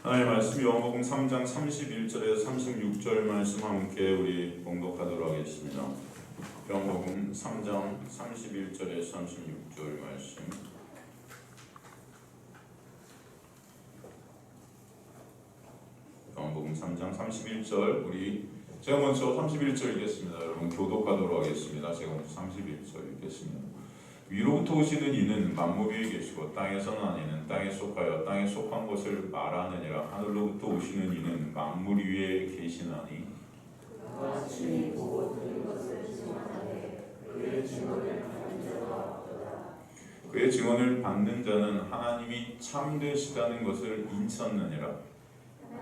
하나님의 말씀 요한복음 3장 31절에서 36절 말씀 함께 우리 봉독하도록 하겠습니다. 요한복음 3장 31절에서 36절 말씀. 요한복음 3장 31절 제가 먼저 31절 읽겠습니다. 여러분 교독하도록 하겠습니다. 제가 먼저 31절 읽겠습니다. 위로부터 오시는 이는 만물 위에 계시고 땅에서는 아니는 땅에 속하여 땅에 속한 것을 말하느니라. 하늘로부터 오시는 이는 만물 위에 계시나니 그가 친히 보고 들은 것을 증언하되 그의 증언을 받는 자가 없도다. 그의 증언을 받는 자는 하나님이 참되시다는 것을 인쳤느니라.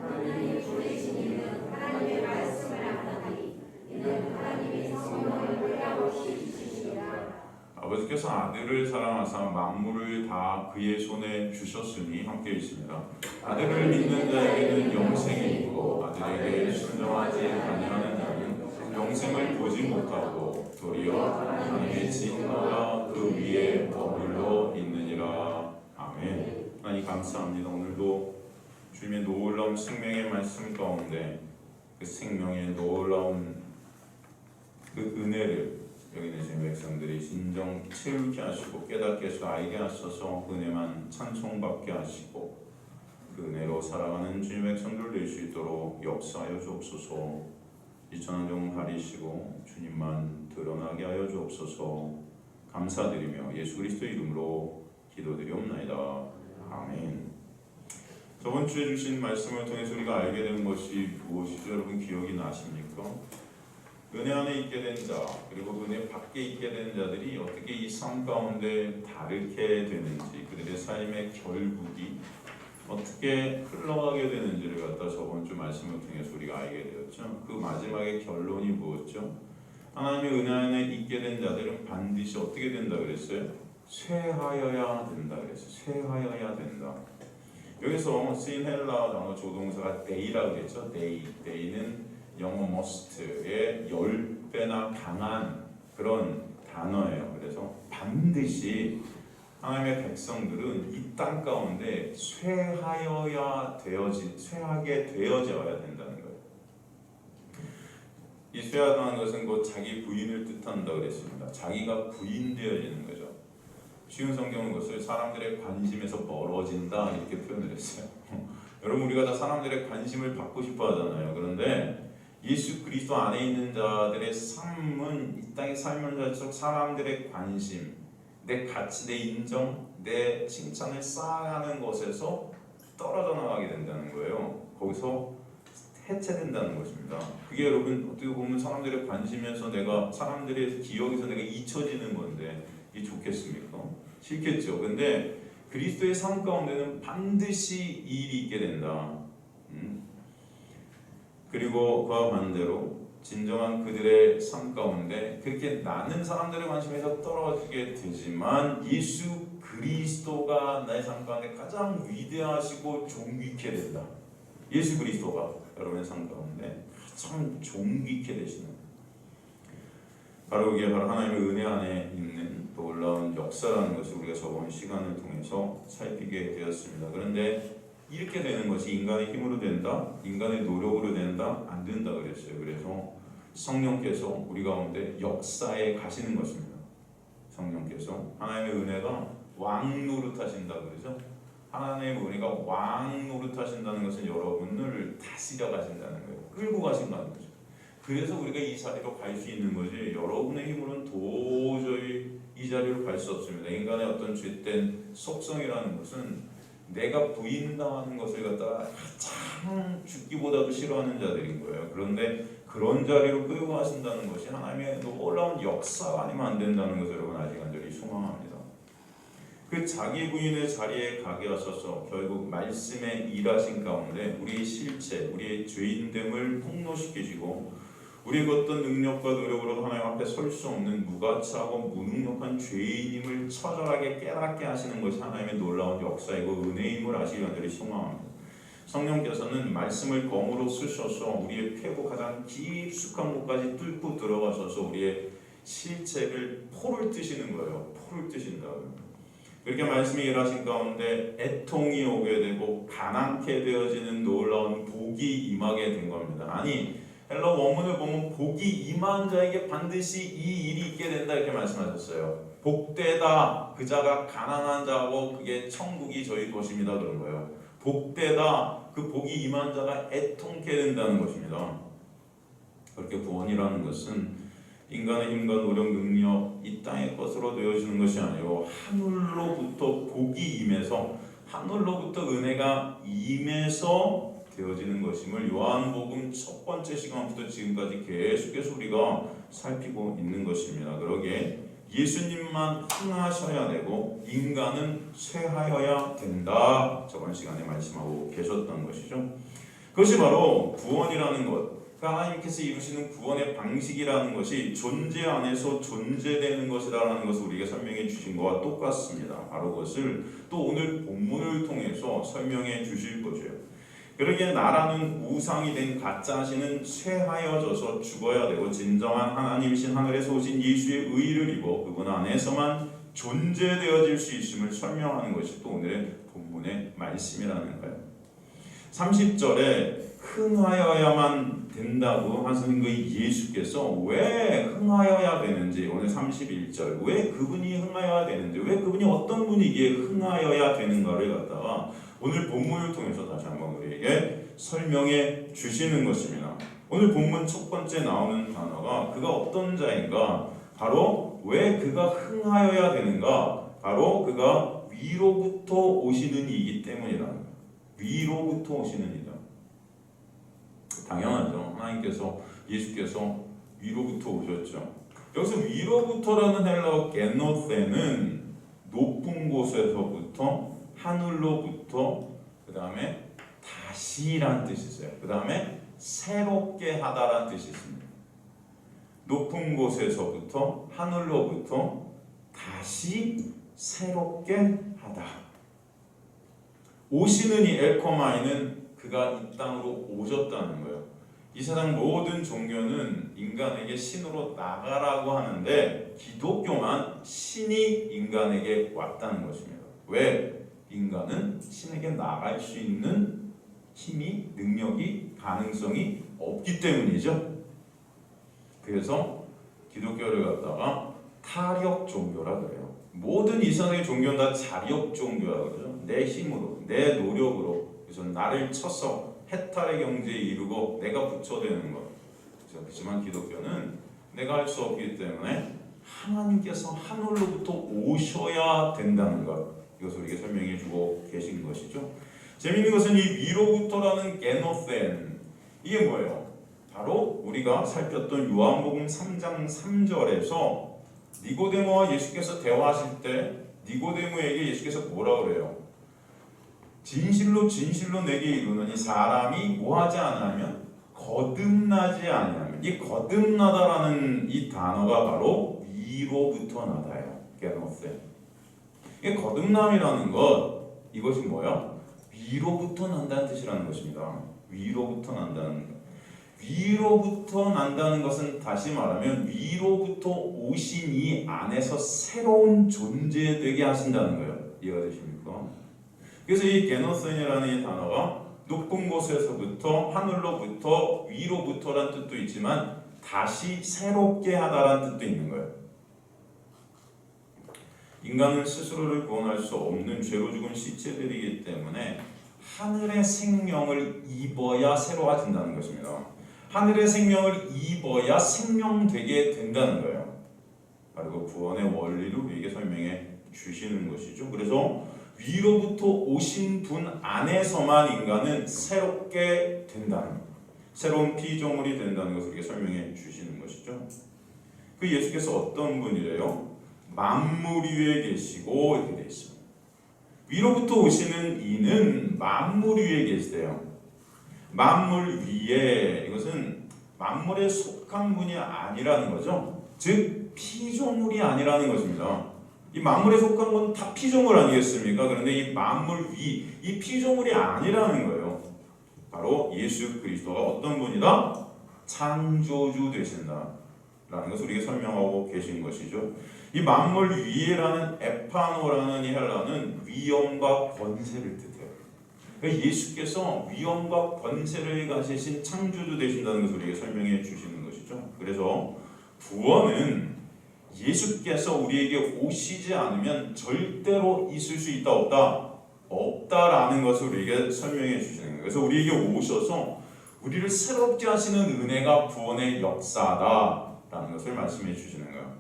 하나님이 보내신 이는 하나님의 말씀을 안하니 이는 하나님이 성령을 흘려없이 주시니라. 아버지께서 아들을 사랑하사 만물을 다 그의 손에 주셨으니 함께 있습니다. 아들을 믿는 자에게는 영생이 있고 아들에게 순종하지 아니하는 자는 영생을 보지 못하고 도리어 하나님의 진노가 그 위에 머물러 있느니라. 아멘. 하나님 감사합니다. 오늘도 주님의 놀라운 생명의 말씀 가운데 그 생명의 놀라운 그 은혜를 여기 계신 백성들이 진정 채우게 하시고 깨닫게 하시고 알게 하셔서 그 은혜만 찬송받게 하시고 그 은혜로 살아가는 주님의 백성들 될 수 있도록 역사하여 주옵소서. 이천한 종 가리시고 주님만 드러나게 하여 주옵소서. 감사드리며 예수 그리스도 이름으로 기도드리옵나이다. 아멘. 저번 주에 주신 말씀을 통해서 우리가 알게 된 것이 무엇이죠? 여러분 기억이 나십니까? 은혜 안에 있게 된 자, 그리고 은혜 밖에 있게 된 자들이 어떻게 이 삶 가운데 다르게 되는지, 그들의 삶의 결국이 어떻게 흘러가게 되는지를 갖다 저번 주 말씀을 통해서 우리가 알게 되었죠. 그 마지막의 결론이 무엇이죠? 하나님의 은혜 안에 있게 된 자들은 반드시 어떻게 된다 그랬어요? 쇠하여야 된다 그랬어요. 쇠하여야 된다. 여기서 쓰인 헬라어 단어 조동사가 day라고 했죠. day는 영어 must의 10배나 강한 그런 단어예요. 그래서 반드시 하나님의 백성들은 이 땅 가운데 쇠하게 되어져야 된다는 거예요. 이 쇠하다는 것은 곧 자기 부인을 뜻한다 그랬습니다. 자기가 부인되어지는 거죠. 쉬운 성경은 것을 사람들의 관심에서 멀어진다 이렇게 표현을 했어요. 여러분 우리가 다 사람들의 관심을 받고 싶어 하잖아요. 그런데 예수 그리스도 안에 있는 자들의 삶은 이 땅에 살면서 사람들의 관심, 내 가치, 내 인정, 내 칭찬을 쌓아가는 것에서 떨어져 나가게 된다는 거예요. 거기서 해체된다는 것입니다. 그게 여러분 어떻게 보면 사람들의 관심에서 내가 사람들의 기억에서 내가 잊혀지는 건데 이게 좋겠습니까? 싫겠죠. 근데 그리스도의 삶 가운데는 반드시 이 일이 있게 된다. 그리고 그와 반대로 진정한 그들의 삶 가운데 그렇게 나는 사람들의 관심에서 떨어지게 되지만 예수 그리스도가 나의 삶 가운데 가장 위대하시고 존귀케 된다. 예수 그리스도가 여러분의 삶 가운데 가장 존귀케 되시는 바로 이게 바로 하나님의 은혜 안에 있는 놀라운 역사라는 것을 우리가 저번 시간을 통해서 살피게 되었습니다. 그런데 이렇게 되는 것이 인간의 힘으로 된다? 인간의 노력으로 된다? 안 된다 그랬어요. 그래서 성령께서 우리 가운데 역사에 가시는 것입니다. 성령께서 하나님의 은혜가 왕 노릇하신다 그러죠. 하나님의 은혜가 왕 노릇하신다는 것은 여러분을 다스려 가신다는 거예요. 끌고 가신다는 거죠. 그래서 우리가 이 자리로 갈 수 있는 거지 여러분의 힘으로는 도저히 이 자리로 갈 수 없습니다. 인간의 어떤 죄된 속성이라는 것은 내가 부인당하는 것을 갖다가 가장 죽기보다도 싫어하는 자들인 거예요. 그런데 그런 자리로 끌고 가신다는 것이 하나님의 놀라운 역사가 아니면 안 된다는 것을 여러분 아직 간절히 소망합니다. 그 자기 부인의 자리에 가게 하셔서 결국 말씀의 일하신 가운데 우리의 실체, 우리의 죄인됨을 폭로시키시고 우리의 어떤 능력과 노력으로도 하나님 앞에 설 수 없는 무가치하고 무능력한 죄인임을 처절하게 깨닫게 하시는 것이 하나님의 놀라운 역사이고 은혜임을 아시기 간절히 소망합니다. 성령께서는 말씀을 검으로 쓰셔서 우리의 폐고 가장 깊숙한 곳까지 뚫고 들어가셔서 우리의 실체를 포를 뜨시는 거예요. 포를 뜨신다. 그렇게 말씀이 일하신 가운데 애통이 오게 되고 가난케 되어지는 놀라운 복이 임하게 된 겁니다. 아니 헬라 원문을 보면 복이 임한 자에게 반드시 이 일이 있게 된다 이렇게 말씀하셨어요. 복되다 그 자가 가난한 자고 그게 천국이 저희 도시입니다 그런 거예요. 복되다 그 복이 임한 자가 애통케 된다는 것입니다. 그렇게 구원이라는 것은 인간의 힘과 노력, 능력, 이 땅의 것으로 되어지는 것이 아니고 하늘로부터 복이 임해서 하늘로부터 은혜가 임해서 되어지는 것임을 요한복음 첫 번째 시간부터 지금까지 계속해서 우리가 살피고 있는 것입니다. 그러기에 예수님만 흥하셔야 되고 인간은 쇠하여야 된다. 저번 시간에 말씀하고 계셨던 것이죠. 그것이 바로 구원이라는 것. 하나님께서 이루시는 구원의 방식이라는 것이 존재 안에서 존재되는 것이라는 것을 우리에게 설명해 주신 것과 똑같습니다. 바로 그것을 또 오늘 본문을 통해서 설명해 주실 것이에요. 그러기에 나라는 우상이 된 가짜신은 쇠하여져서 죽어야 되고 진정한 하나님이신 하늘에서 오신 예수의 의를 입어 그분 안에서만 존재되어질 수 있음을 설명하는 것이 또 오늘의 본문의 말씀이라는 거예요. 30절에 흥하여야만 된다고 하신 그 예수께서 왜 흥하여야 되는지 오늘 31절 왜 그분이 흥하여야 되는지 왜 그분이 어떤 분이기에 흥하여야 되는가를 갖다가 오늘 본문을 통해서 다시 한번 우리에게 설명해 주시는 것입니다. 오늘 본문 첫 번째 나오는 단어가 그가 어떤 자인가 바로 왜 그가 흥하여야 되는가 바로 그가 위로부터 오시는 이기 때문이라는 거예요. 위로부터 오시는 이다. 당연하죠. 하나님께서 예수께서 위로부터 오셨죠. 여기서 위로부터라는 헬라어 게노세는 높은 곳에서부터 하늘로부터 그 다음에 다시란 뜻이 있어요. 그 다음에 새롭게 하다란 뜻이 있습니다. 높은 곳에서부터 하늘로부터 다시 새롭게 하다. 오시는 이 엘코마이는 그가 이 땅으로 오셨다는 거예요. 이 세상 모든 종교는 인간에게 신으로 나가라고 하는데 기독교만 신이 인간에게 왔다는 것입니다. 왜? 인간은 신에게 나갈 수 있는 힘이, 능력이, 가능성이 없기 때문이죠. 그래서 기독교를 갖다가 타력 종교라 그래요. 모든 이상의 종교는 다 자력 종교라 그러죠. 내 힘으로, 내 노력으로, 그래서 나를 쳐서 해탈의 경지에 이르고 내가 부처되는 것. 그렇지만 기독교는 내가 할 수 없기 때문에 하나님께서 하늘로부터 오셔야 된다는 것. 이것을 우리에게 설명해 주고 계신 것이죠. 재미있는 것은 이 위로부터라는 게노센 이게 뭐예요? 바로 우리가 살폈던 요한복음 3장 3절에서 니고데모와 예수께서 대화하실 때 니고데모에게 예수께서 뭐라 그래요? 진실로 진실로 내게 이르노니 사람이 뭐하지 않으면 거듭나지 아니하면 이 거듭나다라는 이 단어가 바로 위로부터 나다예요. 게노센. 이 거듭남이라는 것 이것이 뭐야? 위로부터 난다는 뜻이라는 것입니다. 위로부터 난다는 것. 위로부터 난다는 것은 다시 말하면 위로부터 오신 이 안에서 새로운 존재되게 하신다는 거예요. 이해가 되십니까? 그래서 이 게노센이라는 이 단어가 높은 곳에서부터 하늘로부터 위로부터란 뜻도 있지만 다시 새롭게 하다란 뜻도 있는 거예요. 인간은 스스로를 구원할 수 없는 죄로 죽은 시체들이기 때문에 하늘의 생명을 입어야 새로워진다는 것입니다. 하늘의 생명을 입어야 생명되게 된다는 거예요. 바로 그 구원의 원리를 우리에게 설명해 주시는 것이죠. 그래서 위로부터 오신 분 안에서만 인간은 새롭게 된다는, 새로운 피조물이 된다는 것을 우리에게 설명해 주시는 것이죠. 그 예수께서 어떤 분이래요? 만물 위에 계시고 이렇게 되어 있습니다. 위로부터 오시는 이는 만물 위에 계시대요. 만물 위에, 이것은 만물에 속한 분이 아니라는 거죠. 즉 피조물이 아니라는 것입니다. 이 만물에 속한 건 다 피조물 아니겠습니까? 그런데 이 만물 위, 이 피조물이 아니라는 거예요. 바로 예수 그리스도가 어떤 분이다? 창조주 되신다. 라는 것을 우리에게 설명하고 계신 것이죠. 이 만물 위에라는 에파노라는 이 헬라는 위엄과 권세를 뜻해요. 그러니까 예수께서 위엄과 권세를 가지신 창조주 되신다는 것을 우리에게 설명해 주시는 것이죠. 그래서 구원은 예수께서 우리에게 오시지 않으면 절대로 있을 수 있다 없다? 없다라는 것을 우리에게 설명해 주시는 거예요. 그래서 우리에게 오셔서 우리를 새롭게 하시는 은혜가 구원의 역사다라는 것을 말씀해 주시는 거예요.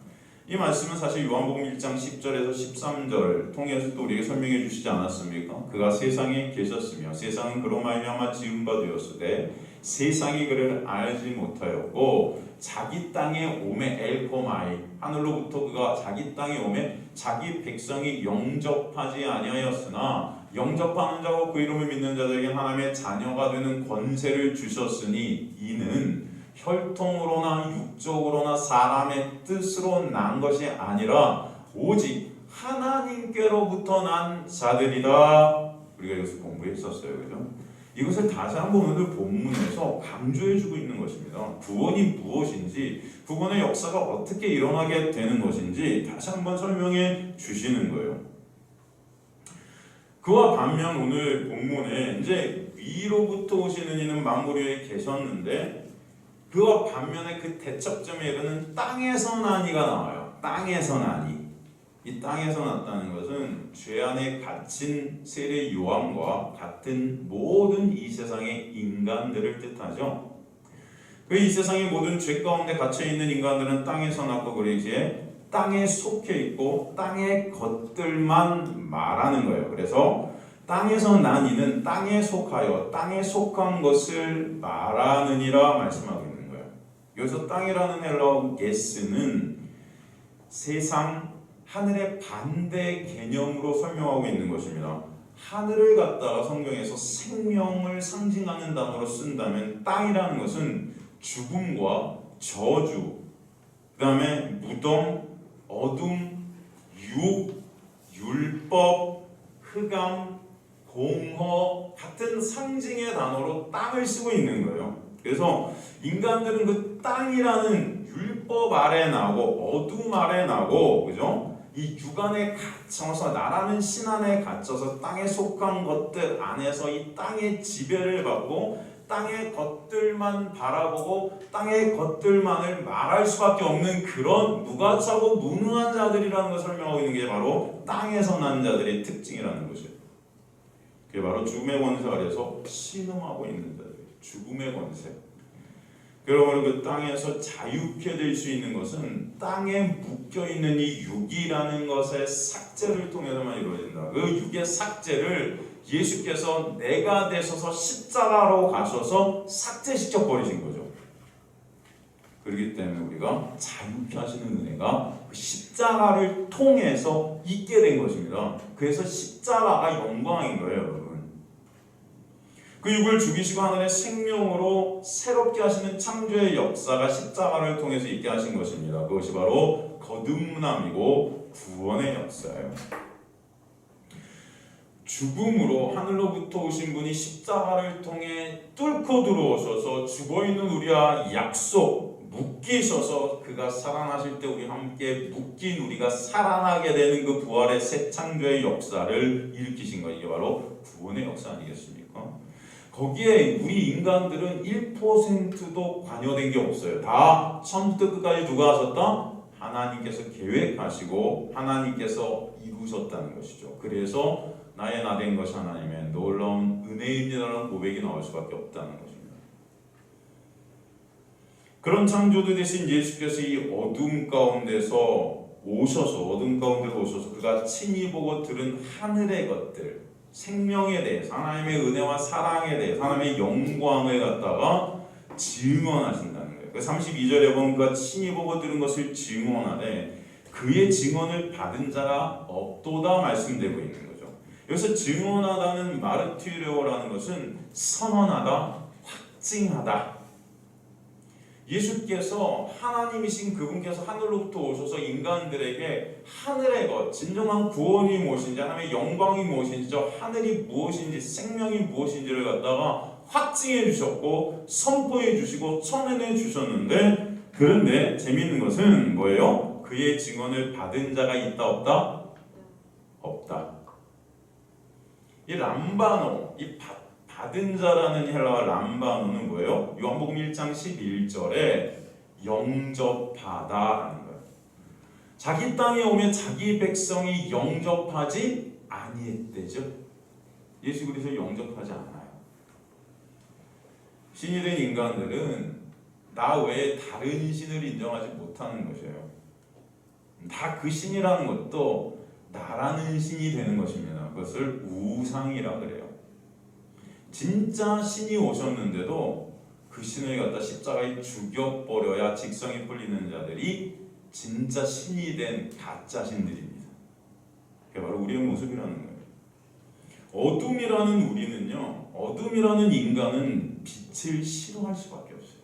이 말씀은 사실 요한복음 1장 10절에서 13절 통해서 또 우리에게 설명해 주시지 않았습니까? 그가 세상에 계셨으며 세상은 그로 말미암아 지은 바 되었으되 세상이 그를 알지 못하였고 자기 땅에 오매 엘코마이 하늘로부터 그가 자기 땅에 오매 자기 백성이 영접하지 아니하였으나 영접하는 자와 그 이름을 믿는 자들에게 하나님의 자녀가 되는 권세를 주셨으니 이는 혈통으로나 육적으로나 사람의 뜻으로 난 것이 아니라 오직 하나님께로부터 난 자들이다. 우리가 이것을 공부했었어요. 그죠? 이것을 다시 한번 오늘 본문에서 강조해주고 있는 것입니다. 구원이 무엇인지, 구원의 역사가 어떻게 일어나게 되는 것인지 다시 한번 설명해 주시는 거예요. 그와 반면 오늘 본문에 이제 위로부터 오시는 이는 만물 위에 계셨는데 그와 반면에 그 대척점에 이르는 땅에서 나니가 나와요. 땅에서 나니. 이 땅에서 났다는 것은 죄 안에 갇힌 세례 요한과 같은 모든 이 세상의 인간들을 뜻하죠. 그 이 세상의 모든 죄 가운데 갇혀 있는 인간들은 땅에서 났고 그러기에 땅에 속해 있고 땅의 것들만 말하는 거예요. 그래서 땅에서 난 이는 땅에 속하여 땅에 속한 것을 말하느니라 말씀하고 있는 거예요. 여기서 땅이라는 헬라어 게스는 세상 하늘의 반대 개념으로 설명하고 있는 것입니다. 하늘을 갖다가 성경에서 생명을 상징하는 단어로 쓴다면 땅이라는 것은 죽음과 저주, 그 다음에 무덤, 어둠, 육, 율법, 흑암, 공허 같은 상징의 단어로 땅을 쓰고 있는 거예요. 그래서 인간들은 그 땅이라는 율법 아래 나고 어둠 아래 나고, 그죠? 이 육안에 갇혀서 나라는 신 안에 갇혀서 땅에 속한 것들 안에서 이 땅의 지배를 받고 땅의 것들만 바라보고 땅의 것들만을 말할 수밖에 없는 그런 무가차고 무능한 자들이라는 것을 설명하고 있는 게 바로 땅에서 난 자들의 특징이라는 것이에요. 그게 바로 죽음의 권세 아래서 신음하고 있는 자들, 죽음의 권세. 여러분, 그 땅에서 자유케 될 수 있는 것은 땅에 묶여있는 이 육이라는 것의 삭제를 통해서만 이루어진다. 그 육의 삭제를 예수께서 내가 되셔서 십자가로 가셔서 삭제시켜 버리신 거죠. 그렇기 때문에 우리가 자유케 하시는 은혜가 그 십자가를 통해서 있게 된 것입니다. 그래서 십자가가 영광인 거예요, 여러분. 그 육을 죽이시고 하늘의 생명으로 새롭게 하시는 창조의 역사가 십자가를 통해서 있게 하신 것입니다. 그것이 바로 거듭남이고 구원의 역사예요. 죽음으로 하늘로부터 오신 분이 십자가를 통해 뚫고 들어오셔서 죽어있는 우리와 약속, 묶이셔서 그가 살아나실 때 우리 함께 묶인 우리가 살아나게 되는 그 부활의 새 창조의 역사를 일으키신 것, 이게 바로 구원의 역사 아니겠습니까? 거기에 우리 인간들은 1%도 관여된 게 없어요. 다 처음부터 끝까지 누가 하셨다? 하나님께서 계획하시고 하나님께서 이루셨다는 것이죠. 그래서 나의 나 된 것이 하나님의 놀라운 은혜입니다라는 고백이 나올 수밖에 없다는 것입니다. 그런 창조주 되신 예수께서 이 어둠 가운데서 오셔서 그가 친히 보고 들은 하늘의 것들, 생명에 대해서, 하나님의 은혜와 사랑에 대해서, 하나님의 영광을 갖다가 증언하신다는 거예요. 32절에 보면 그가 친히 보고 들은 것을 증언하되 그의 증언을 받은 자가 없도다 말씀되고 있는 거죠. 여기서 증언하다는 마르티레오라는 것은 선언하다, 확증하다. 예수께서 하나님이신 그분께서 하늘로부터 오셔서 인간들에게 하늘의 것, 진정한 구원이 무엇인지, 하나님의 영광이 무엇인지, 저 하늘이 무엇인지, 생명이 무엇인지를 갖다가 확증해 주셨고 선포해 주시고 전해 주셨는데 그런데 재미있는 것은 뭐예요? 그의 증언을 받은 자가 있다 없다? 없다. 이 람바노, 이 받은 자라는 헬라어 람바노는 뭐예요? 요한복음 1장 11절에 영접하다라는 거예요. 자기 땅에 오면 자기 백성이 영접하지 아니했대죠. 예수 그리스도를 영접하지 않아요. 신이 된 인간들은 나 외에 다른 신을 인정하지 못하는 것이에요. 다 그 신이라는 것도 나라는 신이 되는 것입니다. 그것을 우상이라 그래요. 진짜 신이 오셨는데도 그 신을 갖다 십자가에 죽여버려야 직성이 풀리는 자들이 진짜 신이 된 가짜 신들입니다. 그게 바로 우리의 모습이라는 거예요. 어둠이라는 우리는요, 어둠이라는 인간은 빛을 싫어할 수밖에 없어요.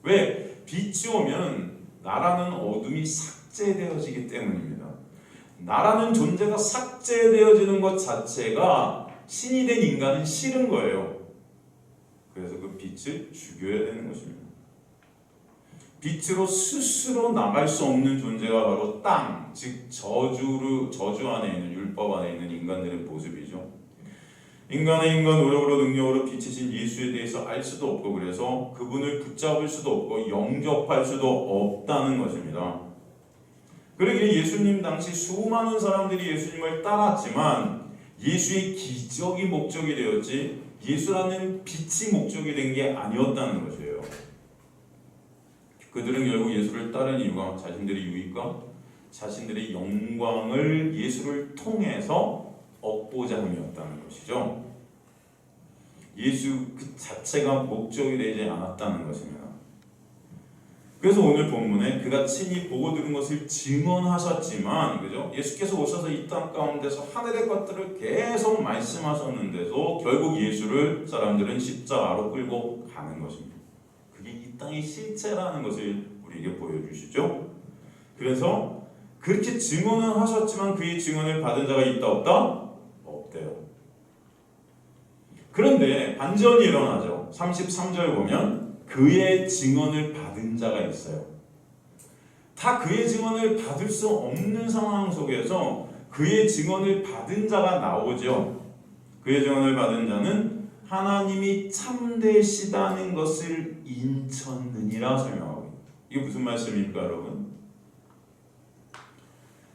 왜? 빛이 오면 나라는 어둠이 삭제되어지기 때문입니다. 나라는 존재가 삭제되어지는 것 자체가 신이 된 인간은 싫은 거예요. 그래서 그 빛을 죽여야 되는 것입니다. 빛으로 스스로 나갈 수 없는 존재가 바로 땅, 즉 저주 안에 있는, 율법 안에 있는 인간들의 모습이죠. 인간의 노력으로 능력으로 빛이신 예수에 대해서 알 수도 없고, 그래서 그분을 붙잡을 수도 없고 영접할 수도 없다는 것입니다. 그러기에 예수님 당시 수많은 사람들이 예수님을 따랐지만 예수의 기적이 목적이 되었지 예수라는 빛이 목적이 된 게 아니었다는 것이에요. 그들은 결국 예수를 따른 이유가 자신들의 유익과 자신들의 영광을 예수를 통해서 얻고자 함이었다는 것이죠. 예수 그 자체가 목적이 되지 않았다는 것입니다. 그래서 오늘 본문에 그가 친히 보고 들은 것을 증언하셨지만, 그죠? 예수께서 오셔서 이 땅 가운데서 하늘의 것들을 계속 말씀하셨는데도 결국 예수를 사람들은 십자가로 끌고 가는 것입니다. 그게 이 땅의 실체라는 것을 우리에게 보여주시죠. 그래서 그렇게 증언은 하셨지만 그의 증언을 받은 자가 있다 없다? 없대요. 그런데 반전이 일어나죠. 33절 보면 그의 증언을 받은 자가 있어요. 다 그의 증언을 받을 수 없는 상황 속에서 그의 증언을 받은 자가 나오죠. 그의 증언을 받은 자는 하나님이 참되시다는 것을 인쳤느니라 설명하고 있습니다. 이게 무슨 말씀입니까, 여러분?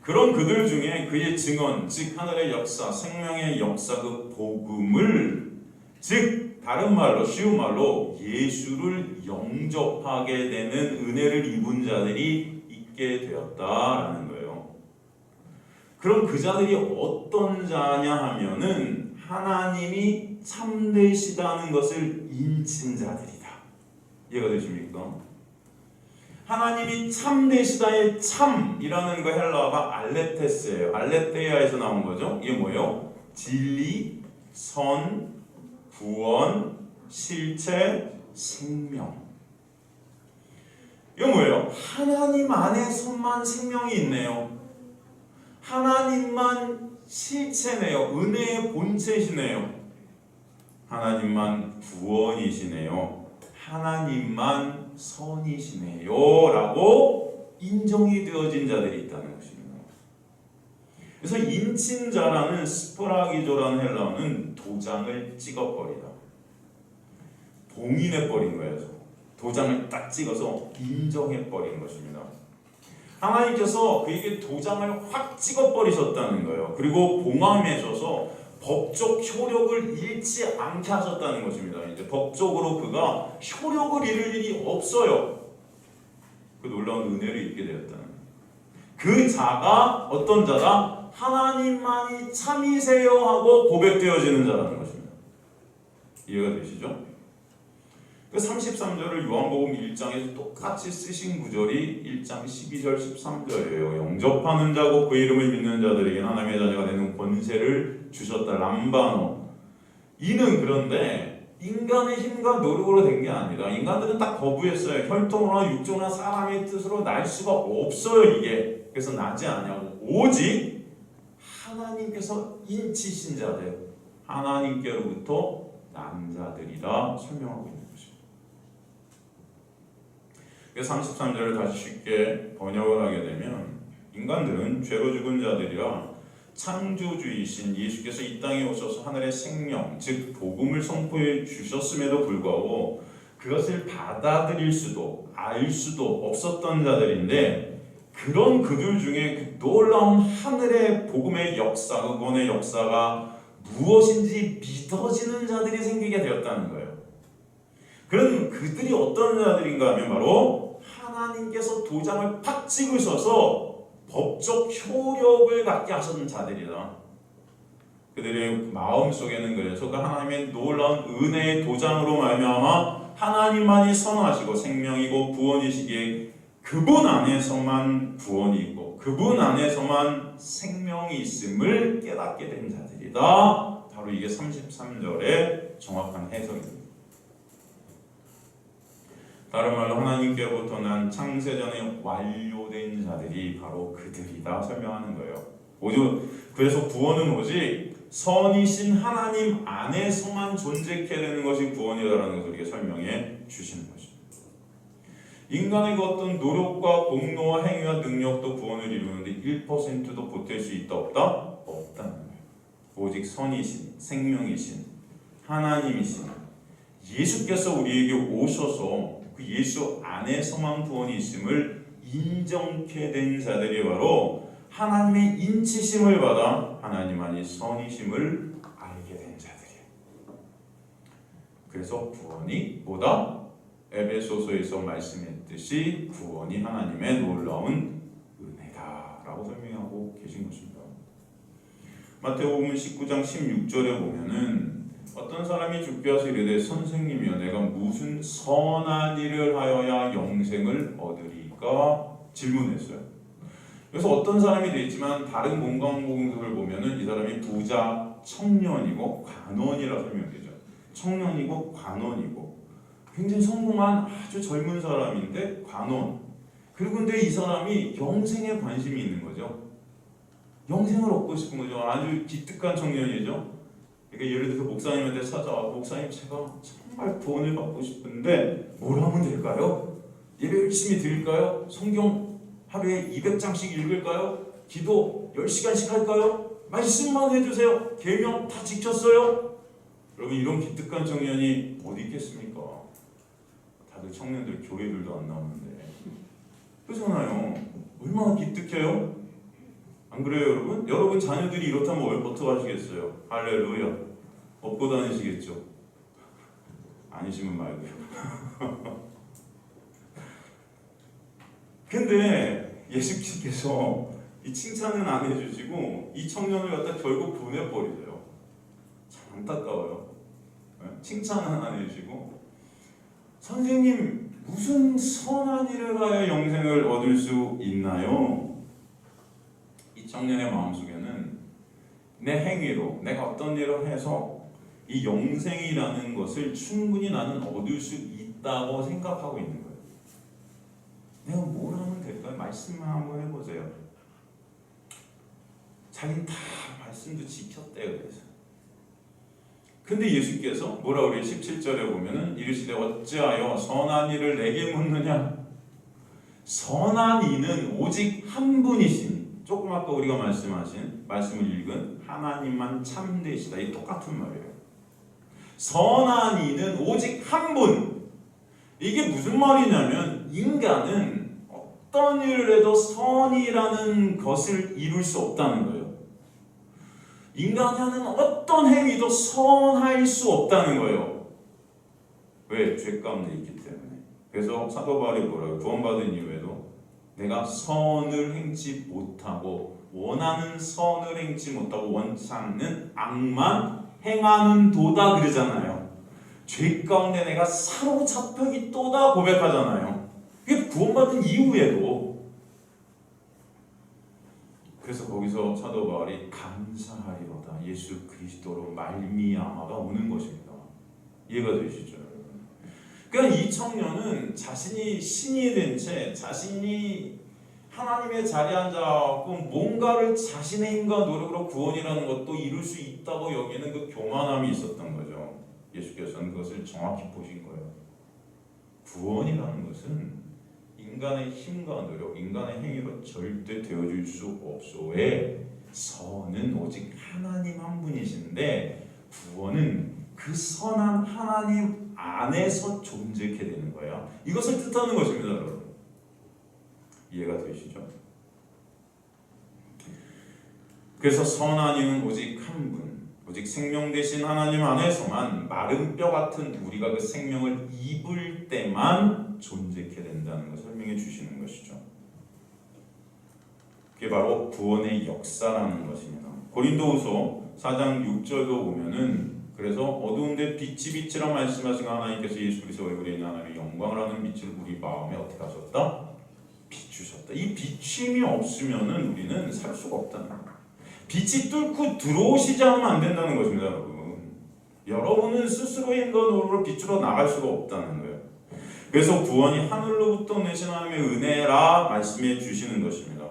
그런 그들 중에 그의 증언, 즉 하늘의 역사, 생명의 역사, 그 복음을, 즉 다른 말로, 쉬운 말로 예수를 영접하게 되는 은혜를 입은 자들이 있게 되었다라는 거예요. 그럼 그 자들이 어떤 자냐 하면은 하나님이 참되시다는 것을 인친 자들이다. 이해가 되십니까? 하나님이 참되시다의 참이라는 거 헬라어가 알레테스예요. 알레테이아에서 나온 거죠. 이게 뭐예요? 진리, 선, 구원, 실체, 생명. 이거 뭐예요? 하나님 안에서만 생명이 있네요. 하나님만 실체네요. 은혜의 본체시네요. 하나님만 구원이시네요. 하나님만 선이시네요 라고 인정이 되어진 자들이 있다는 것입니다. 그래서 인친자라는 스프라기조라는 헬라어는 도장을 찍어버리다, 봉인해버린 거예요. 도장을 딱 찍어서 인정해버린 것입니다. 하나님께서 그에게 도장을 확 찍어버리셨다는 거예요. 그리고 봉함해줘서 법적 효력을 잃지 않게 하셨다는 것입니다. 이제 법적으로 그가 효력을 잃을 일이 없어요. 그 놀라운 은혜를 입게 되었다는 그 자가 어떤 자다? 하나님만이 참이세요 하고 고백되어지는 자라는 것입니다. 이해가 되시죠? 그 33절을 요한복음 1장에서 똑같이 쓰신 구절이 1장 12절 13절이에요. 영접하는 자고 그 이름을 믿는 자들에게 하나님의 자녀가 되는 권세를 주셨다. 람바노. 이는 그런데 인간의 힘과 노력으로 된 게 아니라 인간들은 딱 거부했어요. 혈통으로나 육조나 사람의 뜻으로 날 수가 없어요. 이게. 그래서 나지 않냐고. 오직 하나님께서 인치신 자들, 하나님께로부터 난 자들이라 설명하고 있는 것입니다. 33절을 다시 쉽게 번역을 하게 되면 인간들은 죄로 죽은 자들이라 창조주이신 예수께서 이 땅에 오셔서 하늘의 생명, 즉 복음을 선포해 주셨음에도 불구하고 그것을 받아들일 수도 알 수도 없었던 자들인데, 그런 그들 중에 그 놀라운 하늘의 복음의 역사, 구원의 역사가 무엇인지 믿어지는 자들이 생기게 되었다는 거예요. 그런 그들이 어떤 자들인가 하면 바로 하나님께서 도장을 팍 찍으셔서 법적 효력을 갖게 하셨던 자들이다. 그들의 마음속에는 그래서 그 하나님의 놀라운 은혜의 도장으로 말미암아 하나님만이 선하시고 생명이고 구원이시기에 그분 안에서만 구원이 있고 그분 안에서만 생명이 있음을 깨닫게 된 자들이다. 바로 이게 33절의 정확한 해석입니다. 다른 말로 하나님께로부터 난 창세전에 완료된 자들이 바로 그들이다 설명하는 거예요. 그래서 구원은 오직 선이신 하나님 안에서만 존재케 되는 것이 구원이다라는 것을 우리에게 설명해 주시는 것입니다. 인간의 그 어떤 노력과 공로와 행위와 능력도 구원을 이루는데 1%도 보탤 수 있다 없다? 없다는 거예요. 오직 선이신, 생명이신, 하나님이신 예수께서 우리에게 오셔서 그 예수 안에서만 구원이 있음을 인정케 된 자들이 바로 하나님의 인치심을 받아 하나님 안에 선이심을 알게 된 자들이에요. 그래서 구원이 뭐다? 에베소서에서 말씀했듯이 구원이 하나님의 놀라운 은혜다라고 설명하고 계신 것입니다. 마태복음 19장 16절에 보면은 어떤 사람이 죽게 하서 이르되 선생님이여 내가 무슨 선한 일을 하여야 영생을 얻으리까 질문했어요. 그래서 어떤 사람이 되지만 다른 공강복음을 보면은 이 사람이 부자, 청년이고 관원이라 설명되죠. 청년이고 관원이고 굉장히 성공한 아주 젊은 사람인데 관원. 그리고 근데 이 사람이 영생에 관심이 있는 거죠. 영생을 얻고 싶은 거죠. 아주 기특한 청년이죠. 그러니까 예를 들어서 목사님한테 찾아와 목사님 제가 정말 구원을 받고 싶은데 뭘 하면 될까요? 예배 열심히 드릴까요? 성경 하루에 200장씩 읽을까요? 기도 10시간씩 할까요? 말씀만 해주세요. 계명 다 지켰어요? 여러분 이런 기특한 청년이 어디 있겠습니까? 다들 청년들 교회들도 안 나오는데 그렇잖아요. 얼마나 기특해요? 안 그래요 여러분? 여러분 자녀들이 이렇다면 어떡하시겠어요? 할렐루야. 업고 다니시겠죠? 아니시면 말고요. 근데 예수께서 이 칭찬은 안 해주시고 이 청년을 갖다 결국 보내버리세요. 참 안타까워요. 칭찬은 안 해주시고 선생님 무슨 선한 일을 하여 영생을 얻을 수 있나요? 이 청년의 마음속에는 내 행위로 내가 어떤 일을 해서 이 영생이라는 것을 충분히 나는 얻을 수 있다고 생각하고 있는 거예요. 내가 뭘 하면 될까요? 말씀만 한번 해보세요. 자기는 다 말씀도 지켰대 그래서. 근데 예수께서 뭐라 그래요? 17절에 보면은 이르시되 어찌하여 선한 일을 내게 묻느냐? 선한 이는 오직 한 분이시니 조금 아까 우리가 말씀을 읽은 하나님만 참되시다. 이 똑같은 말이에요. 선한 이는 오직 한 분. 이게 무슨 말이냐면 인간은 어떤 일을 해도 선이라는 것을 이룰 수 없다는 거예요. 인간이 하는 어떤 행위도 선할 수 없다는 거예요. 왜? 죄 가운데 있기 때문에. 그래서 사도 바울이 뭐라고요? 구원받은 이후에도 내가 선을 행치 못하고 원하는 선을 행치 못하고 원치 않는 악만 행하는 도다 그러잖아요. 죄 가운데 내가 사로잡혀 있도다 고백하잖아요. 이게 구원받은 이후에도. 그래서 거기서 사도 바울이 감사하리로다 예수 그리스도로 말미암아가 오는 것입니다. 이해가 되시죠? 그러니까 이 청년은 자신이 신이 된 채 자신이 하나님의 자리에 앉아갖고 뭔가를 자신의 힘과 노력으로 구원이라는 것도 이룰 수 있다고 여기는 그 교만함이 있었던 거죠. 예수께서는 그것을 정확히 보신 거예요. 구원이라는 것은 인간의 힘과 노력, 인간의 행위로 절대 되어줄 수 없어. 왜? 선은 오직 하나님 한 분이신데 구원은 그 선한 하나님 안에서 존재하게 되는 거예요. 이것을 뜻하는 것입니다, 여러분. 이해가 되시죠? 그래서 선한 이는 오직 한 분, 오직 생명 되신 하나님 안에서만 마른 뼈 같은 우리가 그 생명을 입을 때만 존재하게 된다는 것을 설명해 주시는 것이죠. 그게 바로 구원의 역사라는 것입니다. 고린도후서 4장 6절도 보면은 그래서 어두운데 빛이 빛이라 말씀하신 하나님께서 예수 그리스도 얼굴에 있는 하나님의 영광을 하는 빛을 우리 마음에 어떻게 하셨다? 비추셨다. 이 비침이 없으면은 우리는 살 수가 없다는 거예요. 빛이 뚫고 들어오시지 않으면 안 된다는 것입니다, 여러분. 여러분은 스스로의 인간으로 빛으로 나갈 수가 없다는 거예요. 그래서 구원이 하늘로부터 내신 하나님의 은혜라 말씀해 주시는 것입니다.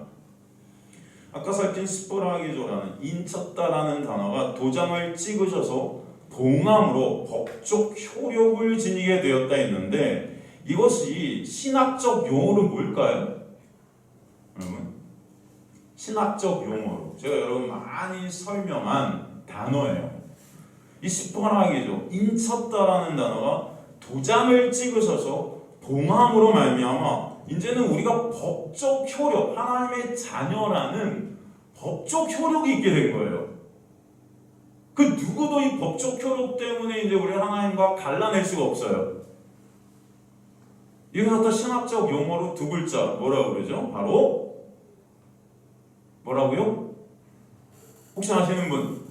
아까 살핀 스포라기조라는 인쳤다라는 단어가 도장을 찍으셔서 봉함으로 법적 효력을 지니게 되었다 했는데 이것이 신학적 용어로 뭘까요? 여러분, 신학적 용어로 제가 여러분 많이 설명한 단어예요. 이 스포라기조, 인쳤다라는 단어가 도장을 찍으셔서 봉함으로 말미암아 이제는 우리가 법적 효력, 하나님의 자녀라는 법적 효력이 있게 된 거예요. 그 누구도 이 법적 효력 때문에 이제 우리 하나님과 갈라낼 수가 없어요. 이거 갖다 신학적 용어로 두 글자 뭐라고 그러죠? 바로 뭐라고요? 혹시 아시는 분?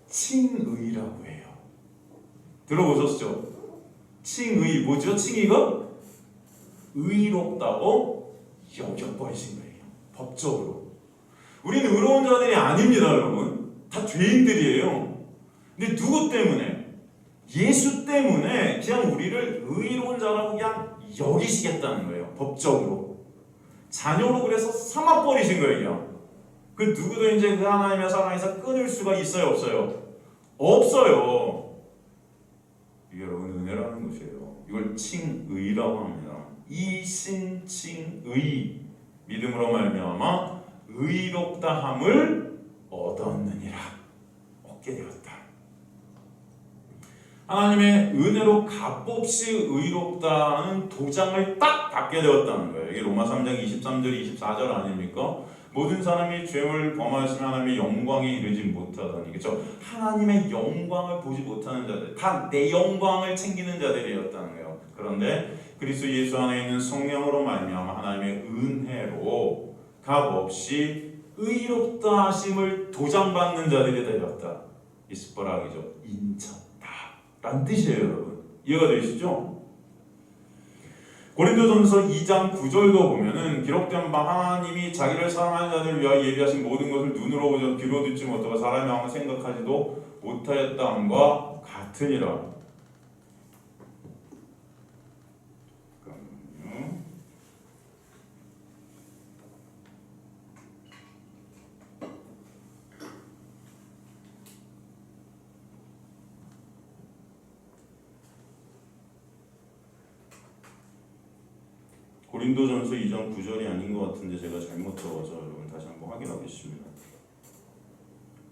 칭의라고 해요. 들어보셨죠? 칭의 뭐죠? 칭의가 의롭다고 여겨버리신 거예요. 법적으로. 우리는 의로운 자들이 아닙니다, 여러분. 다 죄인들이에요. 근데 누구 때문에? 예수 때문에 그냥 우리를 의로운 자라고 그냥 여기시겠다는 거예요. 법적으로. 자녀로 그래서 삼아버리신 거예요. 그 누구도 이제 그 하나님의 사랑에서 끊을 수가 있어요, 없어요? 없어요. 이게 여러분 은혜라는 것이에요. 이걸 칭의라고 합니다. 이신칭의, 믿음으로 말미암아 의롭다함을 얻었느니라. 얻게 되었다. 하나님의 은혜로 값없이 의롭다는 도장을 딱 받게 되었다는 거예요. 이게 로마 3장 23절 24절 아닙니까? 모든 사람이 죄를 범하였으면 하나님의 영광에 이르지 못하더니, 그렇죠? 하나님의 영광을 보지 못하는 자들, 다 내 영광을 챙기는 자들이었다는 거예요. 그런데 그리스도 예수 안에 있는 성령으로 말미암아 하나님의 은혜로 값없이 의롭다 하심을 도장받는 자들이 되었다. 이스퍼락이죠. 인쳤다라는 뜻이에요, 여러분. 이해가 되시죠? 고린도전서 2장 9절도 보면은 기록된 바 하나님이 자기를 사랑하는 자들을 위하여 예비하신 모든 것을 눈으로 보지 귀로 듣지 못하고 사람의 마음을 생각하지도 못하였다함과 같으니라. 고린도전서 2장 9절이 아닌 것 같은데 제가 잘못 적어서 여러분 다시 한번 확인하겠습니다.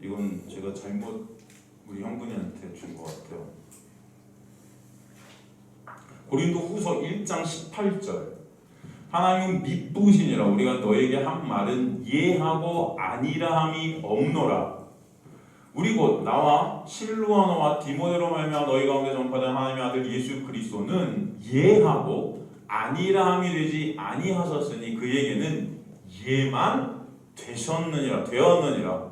이건 제가 잘못 우리 형분이한테 준 것 같아요. 고린도후서 1장 18절 하나님은 미쁘시니라 우리가 너에게 한 말은 예하고 아니라함이 없노라. 우리 곧 나와 실루아노와 디모데로 말미암아 너희 가운데 전파된 하나님의 아들 예수 그리스도는 예하고 아니라함이 되지 아니하셨으니 그에게는 예만 되었느니라.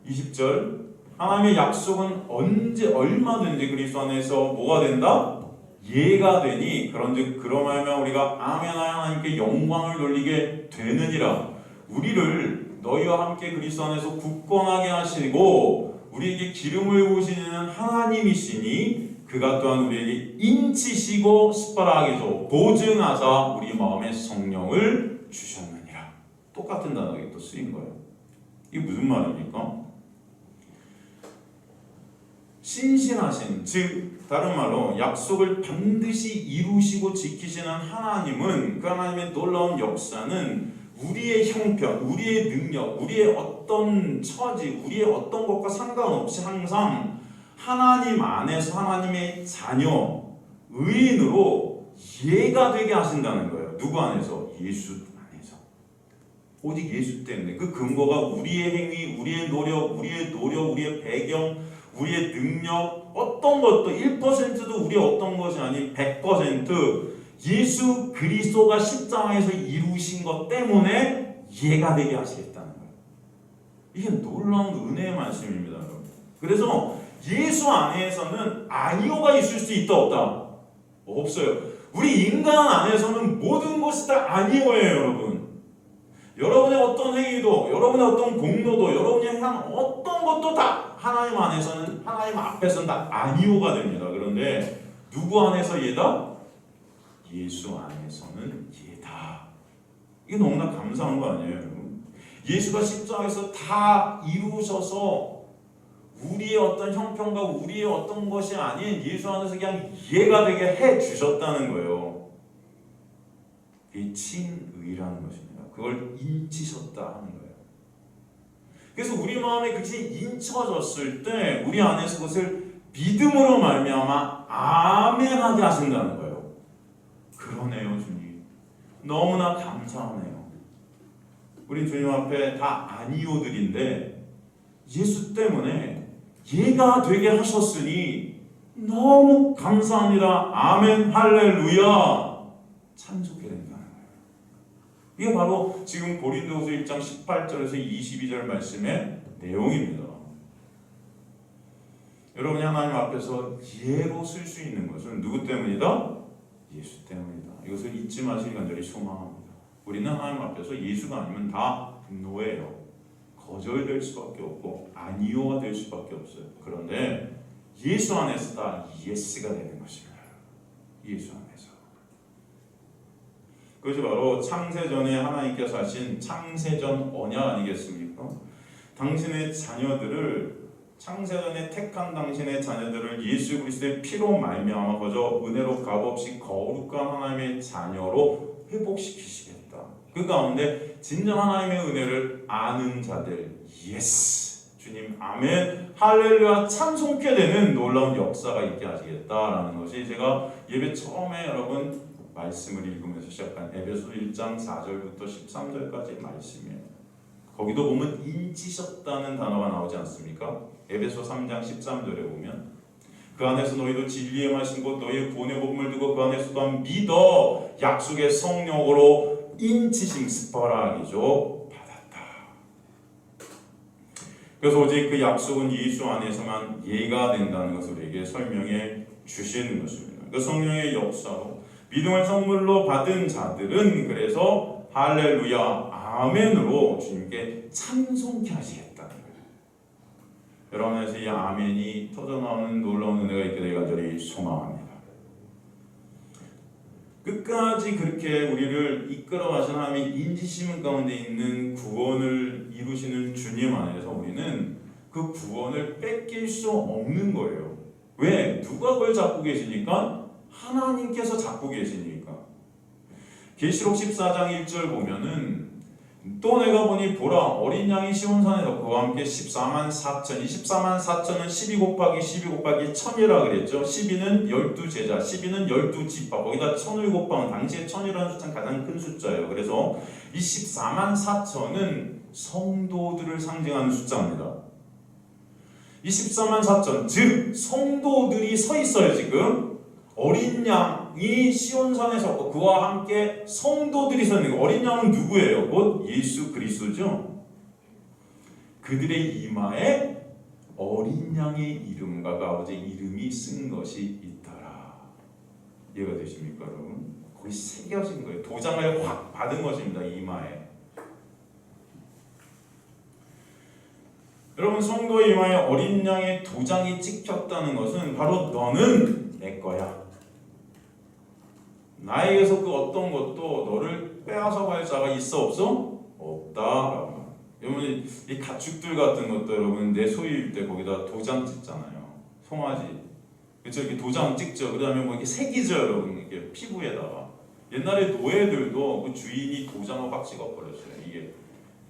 20절 하나님의 약속은 언제 얼마든지 그리스도 안에서 뭐가 된다? 예가 되니 그런즉 그러하면 우리가 아멘하여 하나님께 영광을 돌리게 되느니라. 우리를 너희와 함께 그리스도 안에서 굳건하게 하시고 우리에게 기름을 부으시는 하나님이시니 그가 또한 우리에게 인치시고 스파라기조 보증하사 우리 마음에 성령을 주셨느니라. 똑같은 단어가 또 쓰인 거예요. 이게 무슨 말입니까? 신실하신, 즉 다른 말로 약속을 반드시 이루시고 지키시는 하나님은, 그 하나님의 놀라운 역사는 우리의 형편, 우리의 능력, 우리의 어떤 처지, 우리의 어떤 것과 상관없이 항상 하나님 안에서 하나님의 자녀, 의인으로 이해가 되게 하신다는 거예요. 누구 안에서? 예수 안에서. 오직 예수 때문에. 그 근거가 우리의 행위, 우리의 노력, 우리의 배경, 우리의 능력, 어떤 것도 1%도 우리의 어떤 것이 아닌 100% 예수 그리스도가 십자가에서 이루신 것 때문에 이해가 되게 하시겠다는 거예요. 이게 놀라운 은혜의 말씀입니다, 여러분. 그래서 예수 안에서는 아니오가 있을 수 있다, 없다? 없어요. 우리 인간 안에서는 모든 것이 다 아니오예요, 여러분. 여러분의 어떤 행위도, 여러분의 어떤 공로도, 여러분이 한 어떤 것도 다 하나님 안에서는, 하나님 앞에서는 다 아니오가 됩니다. 그런데 누구 안에서 얘다? 예수 안에서는 얘다. 이게 너무나 감사한 거 아니에요, 여러분? 예수가 십자가에서 다 이루셔서 우리의 어떤 형편과 우리의 어떤 것이 아닌 예수 안에서 그냥 이해가 되게 해 주셨다는 거예요. 이게 친의라는 것입니다. 그걸 인치셨다 하는 거예요. 그래서 우리 마음에 그것이 인쳐졌을 때 우리 안에서 그것을 믿음으로 말미암아 아멘하게 하신다는 거예요. 그러네요, 주님. 너무나 감사하네요. 우리 주님 앞에 다 아니오들인데 예수 때문에 예가 되게 하셨으니 너무 감사합니다. 아멘, 할렐루야. 참좋게 된다는 거예요. 이게 바로 지금 고린도후서 1장 18절에서 22절 말씀의 내용입니다. 여러분이 하나님 앞에서 예로 쓸 수 있는 것은 누구 때문이다? 예수 때문이다. 이것을 잊지 마시기 간절히 소망합니다. 우리는 하나님 앞에서 예수가 아니면 다 노예요. 거절될 수밖에 없고 아니오가 될 수밖에 없어요. 그런데 예수 안에서 다 예스가 되는 것입니다. 예수 안에서. 그것이 바로 창세전에 하나님께서 하신 창세전 언약 아니겠습니까? 당신의 자녀들을, 창세전에 택한 당신의 자녀들을 예수 그리스도의 피로 말미암아 거저 은혜로 값없이 거룩한 하나님의 자녀로 회복시키시겠다. 그 가운데 진정 하나님의 은혜를 아는 자들, 예스, 주님 아멘, 할렐루야 찬송케 되는 놀라운 역사가 있게 하시겠다라는 것이 제가 예배 처음에 여러분 말씀을 읽으면서 시작한 에베소 1장 4절부터 13절까지 말씀이에요. 거기도 보면 인치셨다는 단어가 나오지 않습니까? 에베소 3장 13절에 보면 그 안에서 너희도 진리의 말씀 곧 너희의 구원의 복음을 두고 그 안에서 또한 믿어 약속의 성령으로 인치심 스퍼라기죠 받았다. 그래서 오직 그 약속은 예수 안에서만 예가 된다는 것을 우리에게 설명해 주시는 것입니다. 그 성령의 역사로 믿음을 선물로 받은 자들은 그래서 할렐루야 아멘으로 주님께 찬송케 하시겠다는 거예요. 여러분 안에서 이 아멘이 터져나오는 놀라운 은혜가 있게 되기 간절히 소망합니다. 끝까지 그렇게 우리를 이끌어 가신 하나님의 인지심 가운데 있는 구원을 이루시는 주님 안에서 우리는 그 구원을 뺏길 수 없는 거예요. 왜? 누가 그걸 잡고 계시니까? 하나님께서 잡고 계시니까. 계시록 14장 1절 보면은 또 내가 보니 보라 어린 양이 시온산에서 그와 함께 14만 4천, 이 14만 4천은 12 곱하기 12 곱하기 1000이라 그랬죠. 12는 12제자, 12는 12지파, 거기다 1000을 곱하면 당시에 1000이라는 숫자는 가장 큰 숫자예요. 그래서 이 14만 4천은 성도들을 상징하는 숫자입니다. 이 14만 4천, 즉 성도들이 서 있어요. 지금 어린 양이 시온산에 섰고 그와 함께 성도들이 서 있는 거예요. 어린 양은 누구예요? 곧 예수 그리스도죠. 그들의 이마에 어린 양의 이름과 그 아버지의 이름이 쓴 것이 있더라. 이해가 되십니까, 여러분? 거기 새겨진 거예요. 도장을 확 받은 것입니다. 이마에. 여러분, 성도의 이마에 어린 양의 도장이 찍혔다는 것은 바로 너는 내 거야. 나에게서 그 어떤 것도 너를 빼앗아갈 자가 있어 없어? 없다. 여러분 이 가축들 같은 것도 여러분 내 소유일 때 거기다 도장 찍잖아요. 통하지. 그쵸? 이렇게 도장 찍죠. 그 다음에 뭐 이렇게 새기죠, 여러분. 이렇게 피부에다가. 옛날에 노예들도 그 주인이 도장을 막 찍어버렸어요. 이게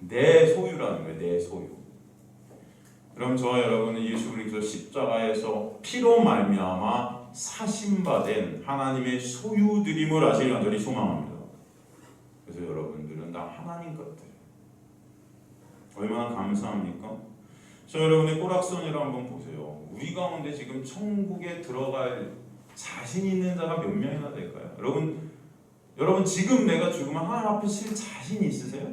내 소유라는 거예요. 내 소유. 그럼 저와 여러분은 예수 그리스도 십자가에서 피로 말미암아 사심받은 하나님의 소유들임을 아시길 간절히 소망합니다. 그래서 여러분들은 다 하나님 것들. 얼마나 감사합니까? 저 여러분의 꼬락선이를 한번 보세요. 우리 가운데 지금 천국에 들어갈 자신 있는 자가 몇 명이나 될까요? 여러분 지금 내가 죽으면 하나님 앞에 설 자신 있으세요?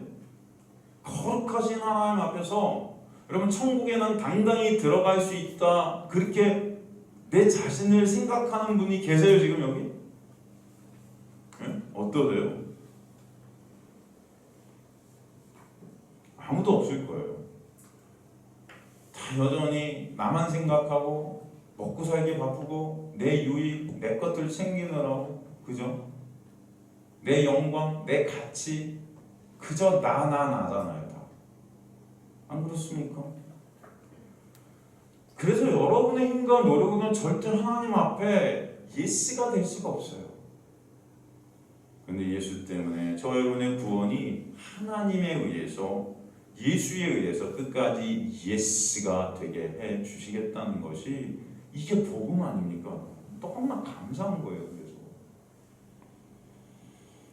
거룩하신 하나님 앞에서 여러분 천국에 난 당당히 들어갈 수 있다, 그렇게 내 자신을 생각하는 분이 계세요 지금 여기? 네? 어떠세요? 아무도 없을 거예요. 다 여전히 나만 생각하고 먹고 살기 바쁘고 내 유익, 내 것들 챙기느라고, 그죠? 내 영광, 내 가치, 그저 나잖아요. 다. 안 그렇습니까? 그래서 여러분의 힘과 노력은 절대 하나님 앞에 예스가 될 수가 없어요. 그런데 예수 때문에 저 여러분의 구원이 하나님에 의해서, 예수에 의해서 끝까지 예스가 되게 해 주시겠다는 것이, 이게 복음 아닙니까? 너무나 감사한 거예요.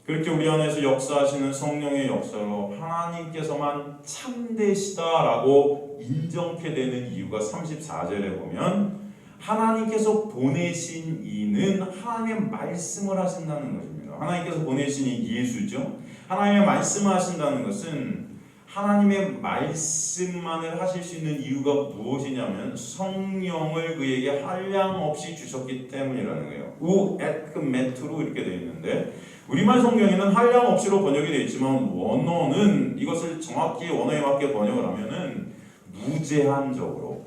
그렇게 우리 안에서 역사하시는 성령의 역사로 하나님께서만 참되시다라고 인정케 되는 이유가 34절에 보면, 하나님께서 보내신 이는 하나님의 말씀을 하신다는 것입니다. 하나님께서 보내신 이 예수죠. 하나님의 말씀을 하신다는 것은 하나님의 말씀만을 하실 수 있는 이유가 무엇이냐면 성령을 그에게 한량없이 주셨기 때문이라는 거예요. 우에크메트로 이렇게 되어 있는데, 우리말 성경에는 한량없이로 번역이 되어 있지만 원어는 이것을 정확히 원어에 맞게 번역을 하면은 무제한적으로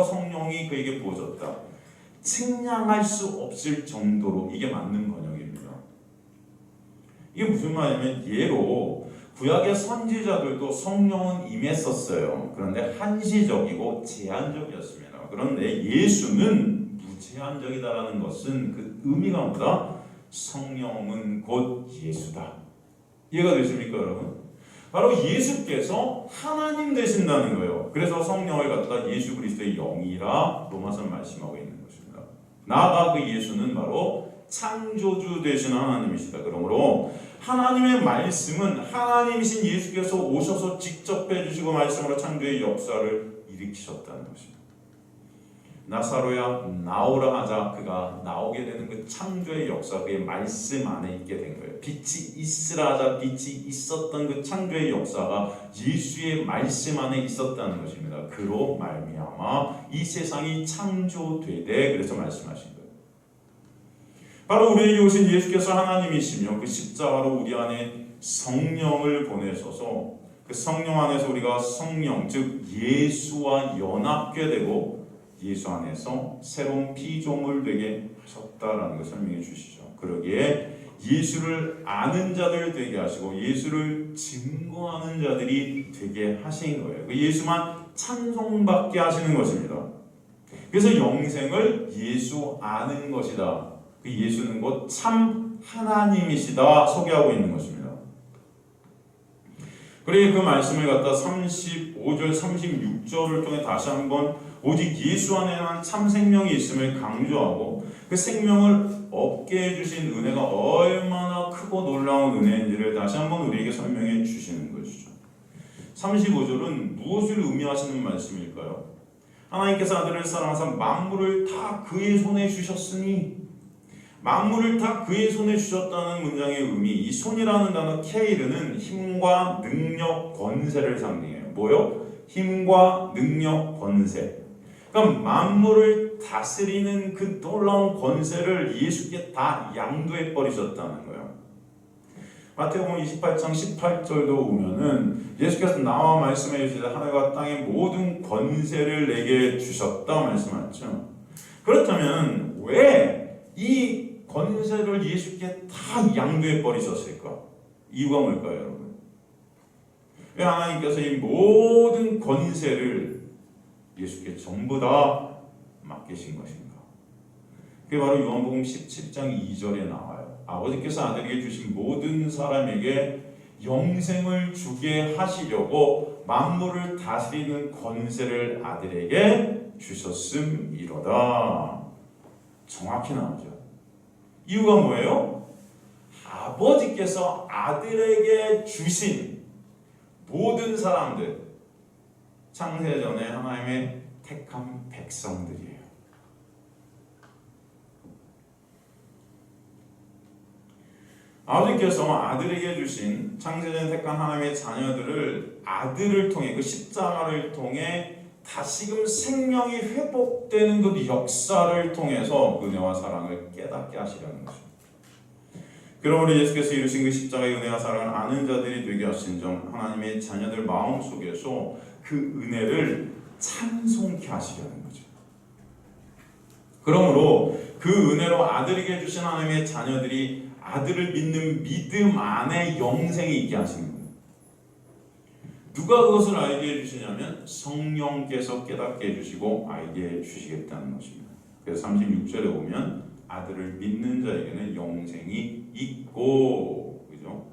성령이 그에게 부어졌다, 측량할 수 없을 정도로, 이게 맞는 번역입니다. 이게 무슨 말이냐면, 예로 구약의 선지자들도 성령은 임했었어요. 그런데 한시적이고 제한적이었습니다. 그런데 예수는 무제한적이다라는 것은 그 의미가 뭐다? 성령은 곧 예수다. 이해가 되십니까, 여러분? 바로 예수께서 하나님 되신다는 거예요. 그래서 성령을 갖다가 예수 그리스도의 영이라 로마서는 말씀하고 있는 것입니다. 나아가 그 예수는 바로 창조주 되신 하나님이시다. 그러므로 하나님의 말씀은 하나님이신 예수께서 오셔서 직접 해주시고 말씀으로 창조의 역사를 일으키셨다는 것입니다. 나사로야 나오라 하자 그가 나오게 되는 그 창조의 역사, 그의 말씀 안에 있게 된 거예요. 빛이 있으라 하자 빛이 있었던 그 창조의 역사가 예수의 말씀 안에 있었다는 것입니다. 그로 말미암아 이 세상이 창조되되, 그래서 말씀하신 거예요. 바로 우리에게 오신 예수께서 하나님이시며 그 십자가로 우리 안에 성령을 보내셔서 그 성령 안에서 우리가 성령, 즉 예수와 연합게 되고 예수 안에서 새로운 피조물 되게 하셨다라는 것을 설명해 주시죠. 그러기에 예수를 아는 자들 되게 하시고 예수를 증거하는 자들이 되게 하신 거예요. 그 예수만 찬송받게 하시는 것입니다. 그래서 영생을 예수 아는 것이다. 그 예수는 곧 참 하나님이시다 소개하고 있는 것입니다. 그리고 그 말씀을 갖다 35절, 36절을 통해 다시 한번 오직 예수 안에만 참 생명이 있음을 강조하고 그 생명을 얻게 해주신 은혜가 얼마나 크고 놀라운 은혜인지를 다시 한번 우리에게 설명해 주시는 것이죠. 35절은 무엇을 의미하시는 말씀일까요? 하나님께서 아들을 사랑하사 만물을 다 그의 손에 주셨으니, 만물을 다 그의 손에 주셨다는 문장의 의미, 이 손이라는 단어 케이르는 힘과 능력, 권세를 상징해요. 뭐요? 힘과 능력, 권세. 그러니까 만물을 다스리는 그 놀라운 권세를 예수께 다 양도해 버리셨다는 거예요. 마태복음 28장 18절도 보면은 예수께서 나와 말씀해 주시되 하늘과 땅의 모든 권세를 내게 주셨다 말씀하셨죠. 그렇다면 왜 이 권세를 예수께 다 양도해 버리셨을까? 이유가 뭘까요, 여러분? 왜 하나님께서 이 모든 권세를 예수께 전부 다 맡기신 것인가? 그게 바로 요한복음 17장 2절에 나와요. 아버지께서 아들에게 주신 모든 사람에게 영생을 주게 하시려고 만물을 다스리는 권세를 아들에게 주셨음이로다. 정확히 나오죠. 이유가 뭐예요? 아버지께서 아들에게 주신 모든 사람들, 창세전에 하나님의 택한 백성들이에요. 아버지께서 아들에게 주신 창세전에 택한 하나님의 자녀들을 아들을 통해 그 십자가를 통해 다시금 생명이 회복되는 그 역사를 통해서 은혜와 사랑을 깨닫게 하시려는 것입니다. 그러므로 예수께서 이루신 그 십자가의 은혜와 사랑을 아는 자들이 되게 하신 점, 하나님의 자녀들 마음속에서 그 은혜를 찬송케 하시려는 거죠. 그러므로 그 은혜로 아들에게 주신 하나님의 자녀들이 아들을 믿는 믿음 안에 영생이 있게 하시는 거예요. 누가 그것을 알게 해주시냐면 성령께서 깨닫게 해주시고 알게 해주시겠다는 것입니다. 그래서 36절에 보면 아들을 믿는 자에게는 영생이 있고, 그죠?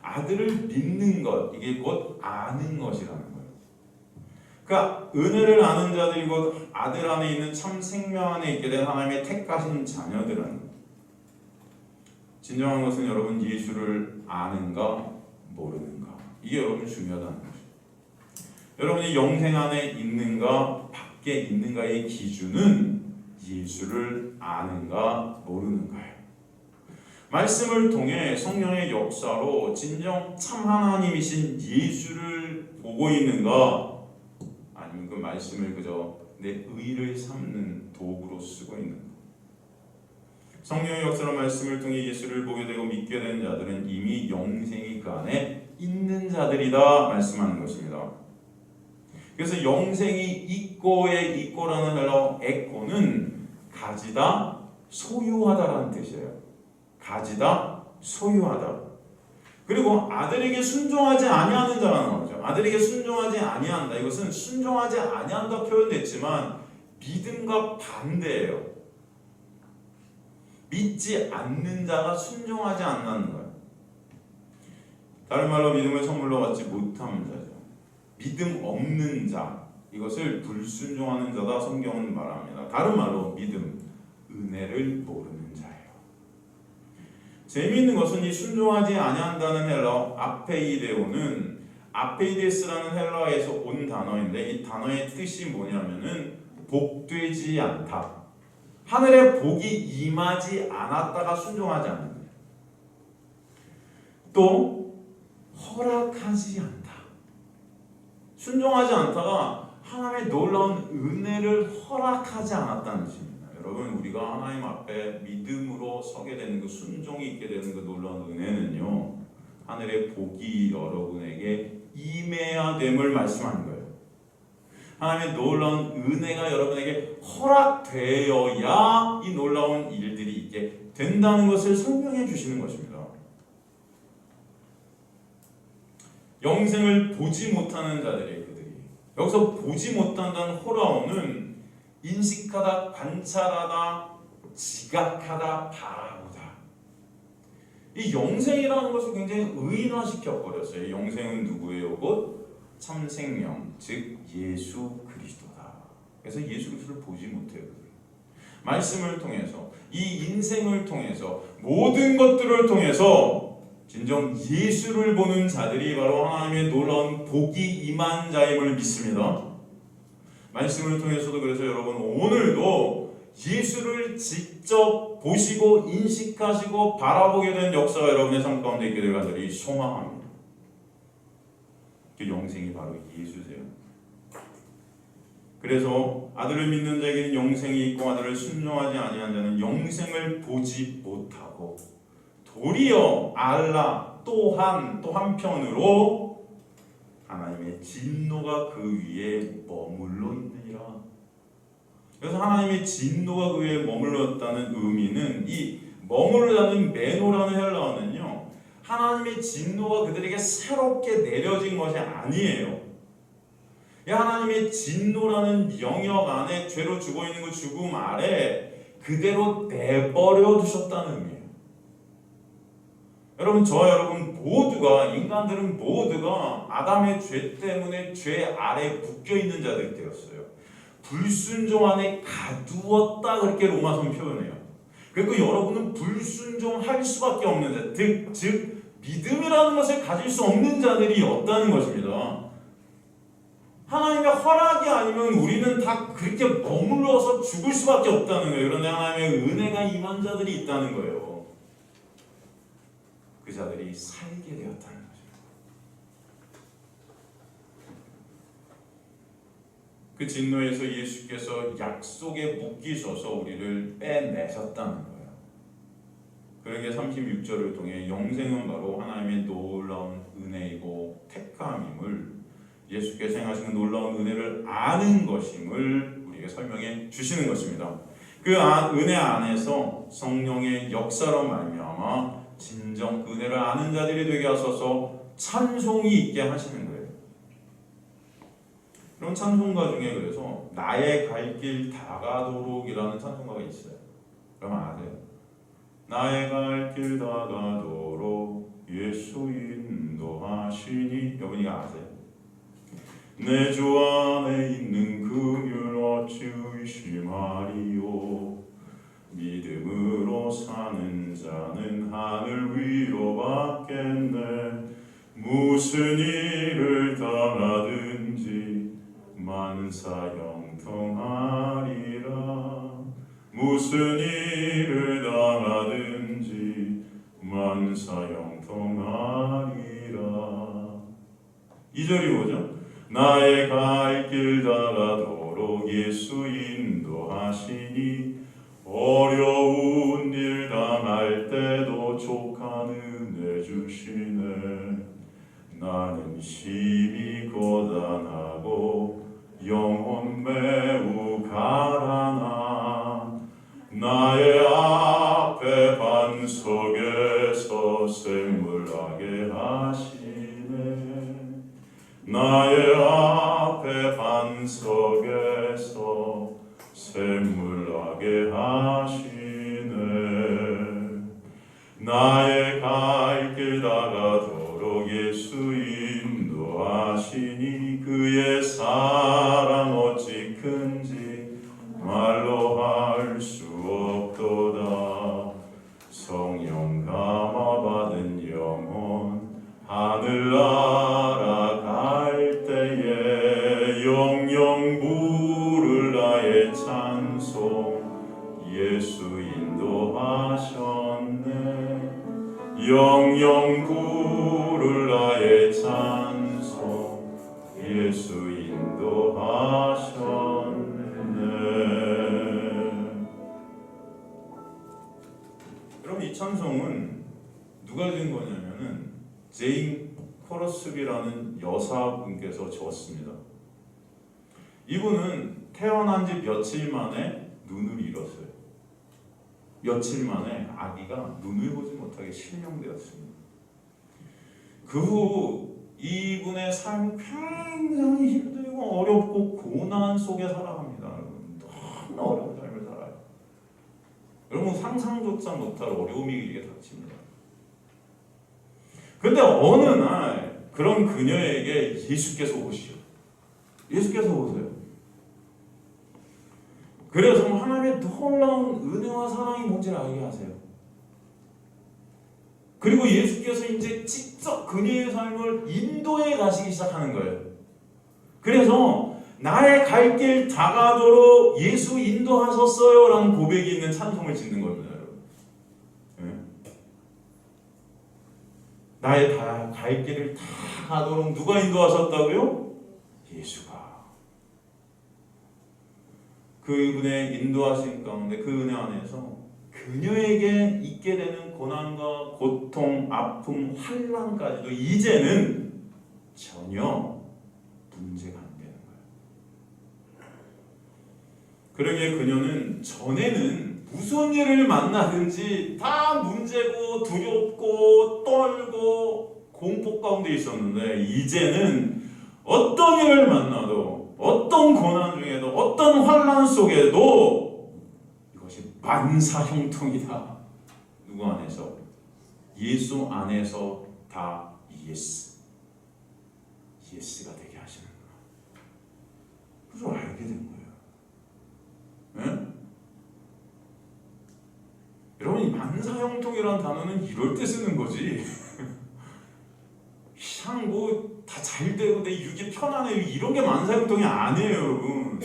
아들을 믿는 것, 이게 곧 아는 것이라는 거예요. 그러니까 은혜를 아는 자들이 곧 아들 안에 있는 참 생명 안에 있게 된 하나님의 택하신 자녀들은, 진정한 것은 여러분 예수를 아는가 모르는가, 이게 여러분 중요하다는 거죠. 여러분이 영생 안에 있는가 밖에 있는가의 기준은 예수를 아는가 모르는가예요. 말씀을 통해 성령의 역사로 진정 참 하나님이신 예수를 보고 있는가, 아니면 그 말씀을 그저 내 의를 삼는 도구로 쓰고 있는가. 성령의 역사로 말씀을 통해 예수를 보게 되고 믿게 된 자들은 이미 영생이 그 안에 있는 자들이다 말씀하는 것입니다. 그래서 영생이 있고의 있고라는 헬라어 에코는 가지다, 소유하다라는 뜻이에요. 가지다, 소유하다. 그리고 아들에게 순종하지 아니하는 자라는 거죠. 아들에게 순종하지 아니한다. 이것은 순종하지 아니한다 표현됐지만 믿음과 반대예요. 믿지 않는 자가 순종하지 않는 거예요. 다른 말로 믿음을 선물로 받지 못하는 자죠. 믿음 없는 자, 이것을 불순종하는 자다 성경은 말합니다. 다른 말로 믿음, 은혜를 모르는 자예요. 재미있는 것은 이 순종하지 아니한다는 헬라어 아페이데오는 아페이데스라는 헬라어에서 온 단어인데, 이 단어의 뜻이 뭐냐면은 복되지 않다, 하늘의 복이 임하지 않았다가 순종하지 않는 거예요. 또 허락하지 않다, 순종하지 않다가 하나님의 놀라운 은혜를 허락하지 않았다는 뜻입니다. 여러분, 우리가 하나님 앞에 믿음으로 서게 되는 그 순종이 있게 되는 그 놀라운 은혜는요, 하늘의 복이 여러분에게 임해야 됨을 말씀하는 거예요. 하나님의 놀라운 은혜가 여러분에게 허락되어야 이 놀라운 일들이 있게 된다는 것을 설명해 주시는 것입니다. 영생을 보지 못하는 자들이, 그들이 여기서 보지 못한다는 호라오는 인식하다, 관찰하다, 지각하다, 바라보다. 이 영생이라는 것을 굉장히 의인화시켜 버렸어요. 영생은 누구예요? 곧 참생명, 즉 예수 그리스도다. 그래서 예수 그리스도를 보지 못해요. 말씀을 통해서, 이 인생을 통해서, 모든 것들을 통해서 진정 예수를 보는 자들이 바로 하나님의 놀라운 복이 임한 자임을 믿습니다. 말씀을 통해서도 그래서 여러분 오늘도 예수를 직접 보시고 인식하시고 바라보게 된 역사가 여러분의 삶 가운데 있게 될 간절히 소망합니다. 그 영생이 바로 예수세요. 그래서 아들을 믿는 자에게는 영생이 있고 아들을 순종하지 아니한 자는 영생을 보지 못하고 도리어 알라 또한 또 한편으로 하나님의 진노가 그 위에 머물러 있느니라. 그래서 하나님의 진노가 그 위에 머물렀다는 의미는, 이 머물러라는 메노라는 헬라어는요, 하나님의 진노가 그들에게 새롭게 내려진 것이 아니에요. 이 하나님의 진노라는 영역 안에 죄로 죽어 있는 그 죽음 아래 그대로 내버려 두셨다는 의미예요. 여러분, 저와 여러분 모두가, 인간들은 모두가 아담의 죄 때문에 죄 아래 묶여 있는 자들이 되었어요. 불순종 안에 가두었다, 그렇게 로마서는 표현해요. 그리고 여러분은 불순종할 수밖에 없는 자, 즉 믿음이라는 것을 가질 수 없는 자들이 없다는 것입니다. 하나님의 허락이 아니면 우리는 다 그렇게 머물러서 죽을 수밖에 없다는 거예요. 그런데 하나님의 은혜가 임한 자들이 있다는 거예요. 그 자들이 살게 되었다는 거죠. 그 진노에서 예수께서 약속에 묶이셔서 우리를 빼내셨다는 거예요. 그러게 36절을 통해 영생은 바로 하나님의 놀라운 은혜이고 택함임을, 예수께서 행하시는 놀라운 은혜를 아는 것임을 우리에게 설명해 주시는 것입니다. 그 은혜 안에서 성령의 역사로 말미암아 진정 그 은혜를 아는 자들이 되게 하셔서 찬송이 있게 하시는 거예요. 그럼 찬송가 중에 그래서 나의 갈 길 다가도록이라는 찬송가가 있어요. 그러면 아세요? 나의 갈 길 다가도록 예수 인도하시니, 여러분이 아세요? 내 주 안에 있는 긍휼 어찌 의심하리요. 믿음으로 사는 자는 하늘 위로 받겠네. 무슨 일을 당하든지 만사 형통하리라. 무슨 일을 당하든지 만사 형통하리라. 2절이 뭐죠? 나의 갈 길 다가도록 예수 인도하시니 어려운 일 당할 때도 족한 은혜 주시네. 나는 심히 고단하고 영혼 매우 가라나. 나의 앞에 반석에서 샘물나게 하시네. 나의 앞에 반석에서 샘물나게 하시네. 나의 갈 길 다가도록 예수 인도하시니 그의 사랑 어찌 큰지 말로 할 수 없도다. 성령 감화 받은 영혼 하늘나라 갈 때에 영영 부를 나의 찬송 예수 인도하셨네. 영영 부를 나의 찬송 예수 인도하셨네. 여러분, 이 찬송은 누가 지은 거냐면은 제인 코러스비라는 여사분께서 지었습니다. 이분은 태어난 지 며칠 만에 눈을 잃었어요. 며칠 만에 아기가 눈을 보지 못하게 실명되었습니다. 그 후 이분의 삶은 굉장히 힘들고 어렵고 고난 속에 살아갑니다. 여러분, 너무 어려운 삶을 살아요. 여러분, 상상조차 못할 어려움이 이게 닥칩니다. 근데 어느 날 그런 그녀에게 예수께서 오시죠. 예수께서 오세요. 그래서 하나님의 놀라운 은혜와 사랑이 뭔지를 알게 하세요. 그리고 예수께서 이제 직접 그녀의 삶을 인도해 가시기 시작하는 거예요. 그래서 나의 갈 길 다가도록 예수 인도하셨어요 라는 고백이 있는 찬송을 짓는 겁니다, 여러분. 네? 나의 갈 길을 다 가도록 누가 인도하셨다고요? 예수가. 그분의 인도하신 가운데 그 은혜 안에서 그녀에게 있게 되는 고난과 고통, 아픔, 환난까지도 이제는 전혀 문제가 안 되는 거예요. 그러기에 그녀는 전에는 무슨 일을 만나든지 다 문제고 두렵고 떨고 공포 가운데 있었는데 이제는 어떤 일을 만나도 어떤 고난 중에도 어떤 환난 속에도 이것이 만사형통이다. 누구 안에서? 예수 안에서 다 예스가 되게 하시는 거야. 그래서 알게 된 거예요. 네? 여러분, 이 만사형통이라는 단어는 이럴 때 쓰는 거지. 그냥 뭐 다 잘 되고 내 육이 편안해 이런 게 만사형통이 아니에요, 여러분.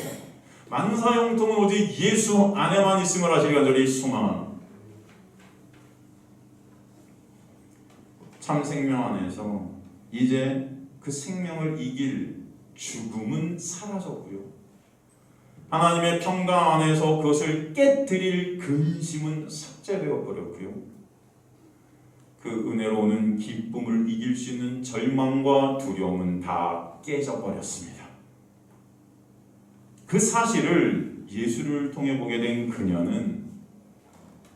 만사형통은 오직 예수 안에만 있음을 하시기 간절히 소망합니다. 참 생명 안에서 이제 그 생명을 이길 죽음은 사라졌고요. 하나님의 평강 안에서 그것을 깨뜨릴 근심은 삭제되어 버렸고요. 그 은혜로 오는 기쁨을 이길 수 있는 절망과 두려움은 다 깨져버렸습니다. 그 사실을 예수를 통해 보게 된 그녀는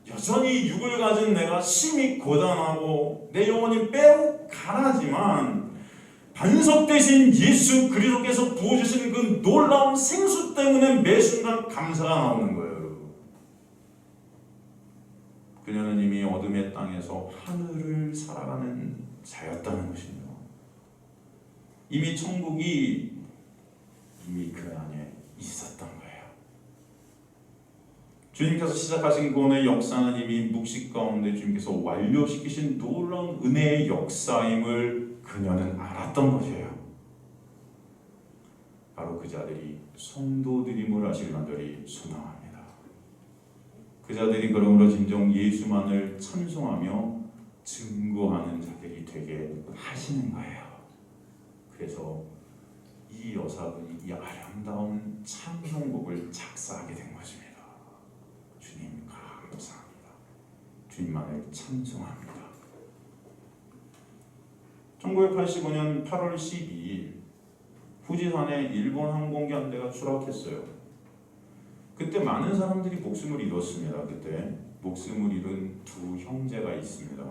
여전히 육을 가진 내가 심히 고단하고 내 영혼이 매우 가라지만 반석 대신 예수 그리스도께서 부어주시는 그 놀라운 생수 때문에 매 순간 감사가 나오는 거예요. 그녀는 이미 어둠의 땅에서 하늘을 살아가는 자였다는 것입니다. 이미 천국이 이미 그 안에 있었던 거예요. 주님께서 시작하신 구원의 역사는 이미 묵식 가운데 주님께서 완료시키신 놀라운 은혜의 역사임을 그녀는 알았던 것이에요. 바로 그 자들이 성도들임을 하시길 간절히 소망합니다. 그 자들이 그러므로 진정 예수만을 찬송하며 증거하는 자들이 되게 하시는 거예요. 그래서 이 여사분이 이 아름다운 찬송곡을 작사하게 된 것입니다. 주님 감사합니다. 주님만을 찬송합니다. 1985년 8월 12일 후지산에 일본 항공기 한 대가 추락했어요. 그때 많은 사람들이 목숨을 잃었습니다. 그때 목숨을 잃은 두 형제가 있습니다.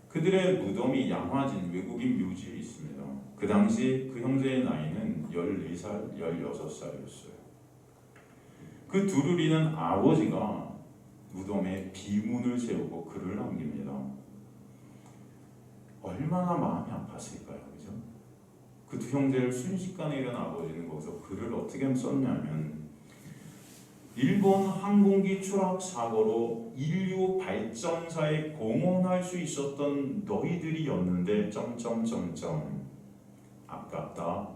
그들의 무덤이 양화진 외국인 묘지에 있습니다. 그 당시 그 형제의 나이는 14살, 16살이었어요. 그 둘을 잃은 아버지가 무덤에 비문을 세우고 글을 남깁니다. 얼마나 마음이 아팠을까요? 그죠? 그 두 형제를 순식간에 잃은 아버지는 거기서 글을 어떻게 썼냐면 일본 항공기 추락 사고로 인류 발전사에 공헌할 수 있었던 너희들이었는데 아깝다,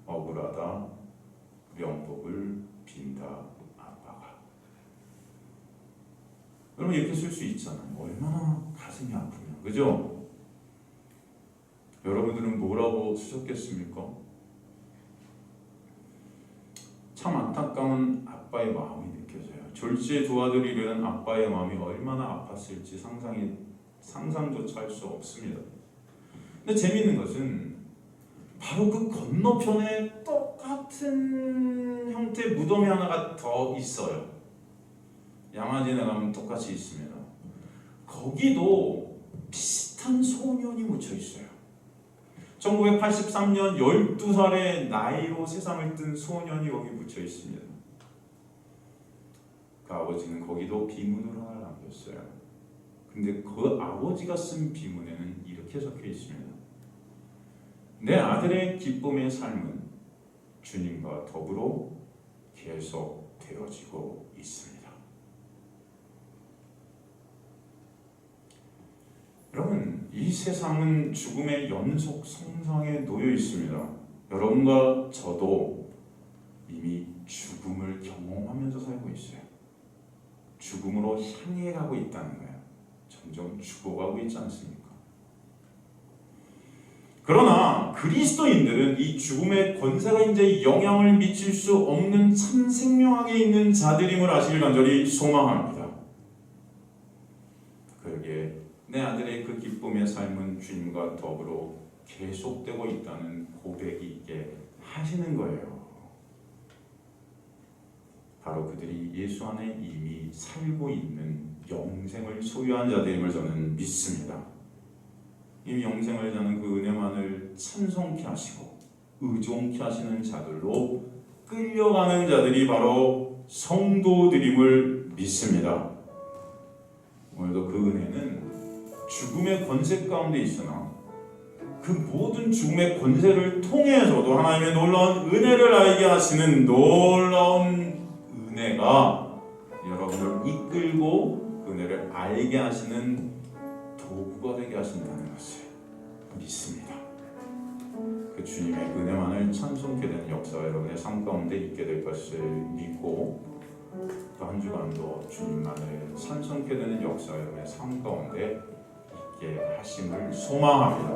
억울하다, 명복을 빈다 아빠가. 여러분 이렇게 쓸 수 있잖아요. 얼마나 가슴이 아프면, 그죠? 여러분들은 뭐라고 쓰셨겠습니까? 참 안타까운 아빠의 마음이 느껴져요. 졸지에 두 아들이 잃은 아빠의 마음이 얼마나 아팠을지 상상조차 할 수 없습니다. 근데 재미있는 것은 바로 그 건너편에 똑같은 형태의 무덤이 하나가 더 있어요. 양화진에 가면 똑같이 있습니다. 거기도 비슷한 소년이 묻혀 있어요. 1983년 12살의 나이로 세상을 뜬 소년이 거기 묻혀 있습니다. 그 아버지는 거기도 비문을 하나 남겼어요. 근데 그 아버지가 쓴 비문에는 이렇게 적혀 있습니다. 내 아들의 기쁨의 삶은 주님과 더불어 계속 되어지고 있습니다. 여러분, 이 세상은 죽음의 연속 성상에 놓여 있습니다. 여러분과 저도 이미 죽음을 경험하면서 살고 있어요. 죽음으로 향해 가고 있다는 거예요. 점점 죽어가고 있지 않습니까? 그러나 그리스도인들은 이 죽음의 권세가 이제 영향을 미칠 수 없는 참 생명 안에 있는 자들임을 아시길 간절히 소망합니다. 그러기에 내 아들의 그 기쁨의 삶은 주님과 더불어 계속되고 있다는 고백이 있게 하시는 거예요. 바로 그들이 예수 안에 이미 살고 있는 영생을 소유한 자들임을 저는 믿습니다. 이미 영생을 자는 그 은혜만을 찬송케 하시고 의존케 하시는 자들로 끌려가는 자들이 바로 성도들임을 믿습니다. 오늘도 그 은혜는 죽음의 권세 가운데 있으나 그 모든 죽음의 권세를 통해서도 하나님의 놀라운 은혜를 알게 하시는 놀라운 은혜가 여러분을 이끌고 그 은혜를 알게 하시는 도구가 되게 하신다는 것을 믿습니다. 그 주님의 은혜만을 찬송케 되는 역사가 여러분의 삶 가운데 있게 될 것을 믿고 또 한 주간도 주님만을 찬송케 되는 역사가 여러분의 삶 가운데 있게 하심을 소망합니다.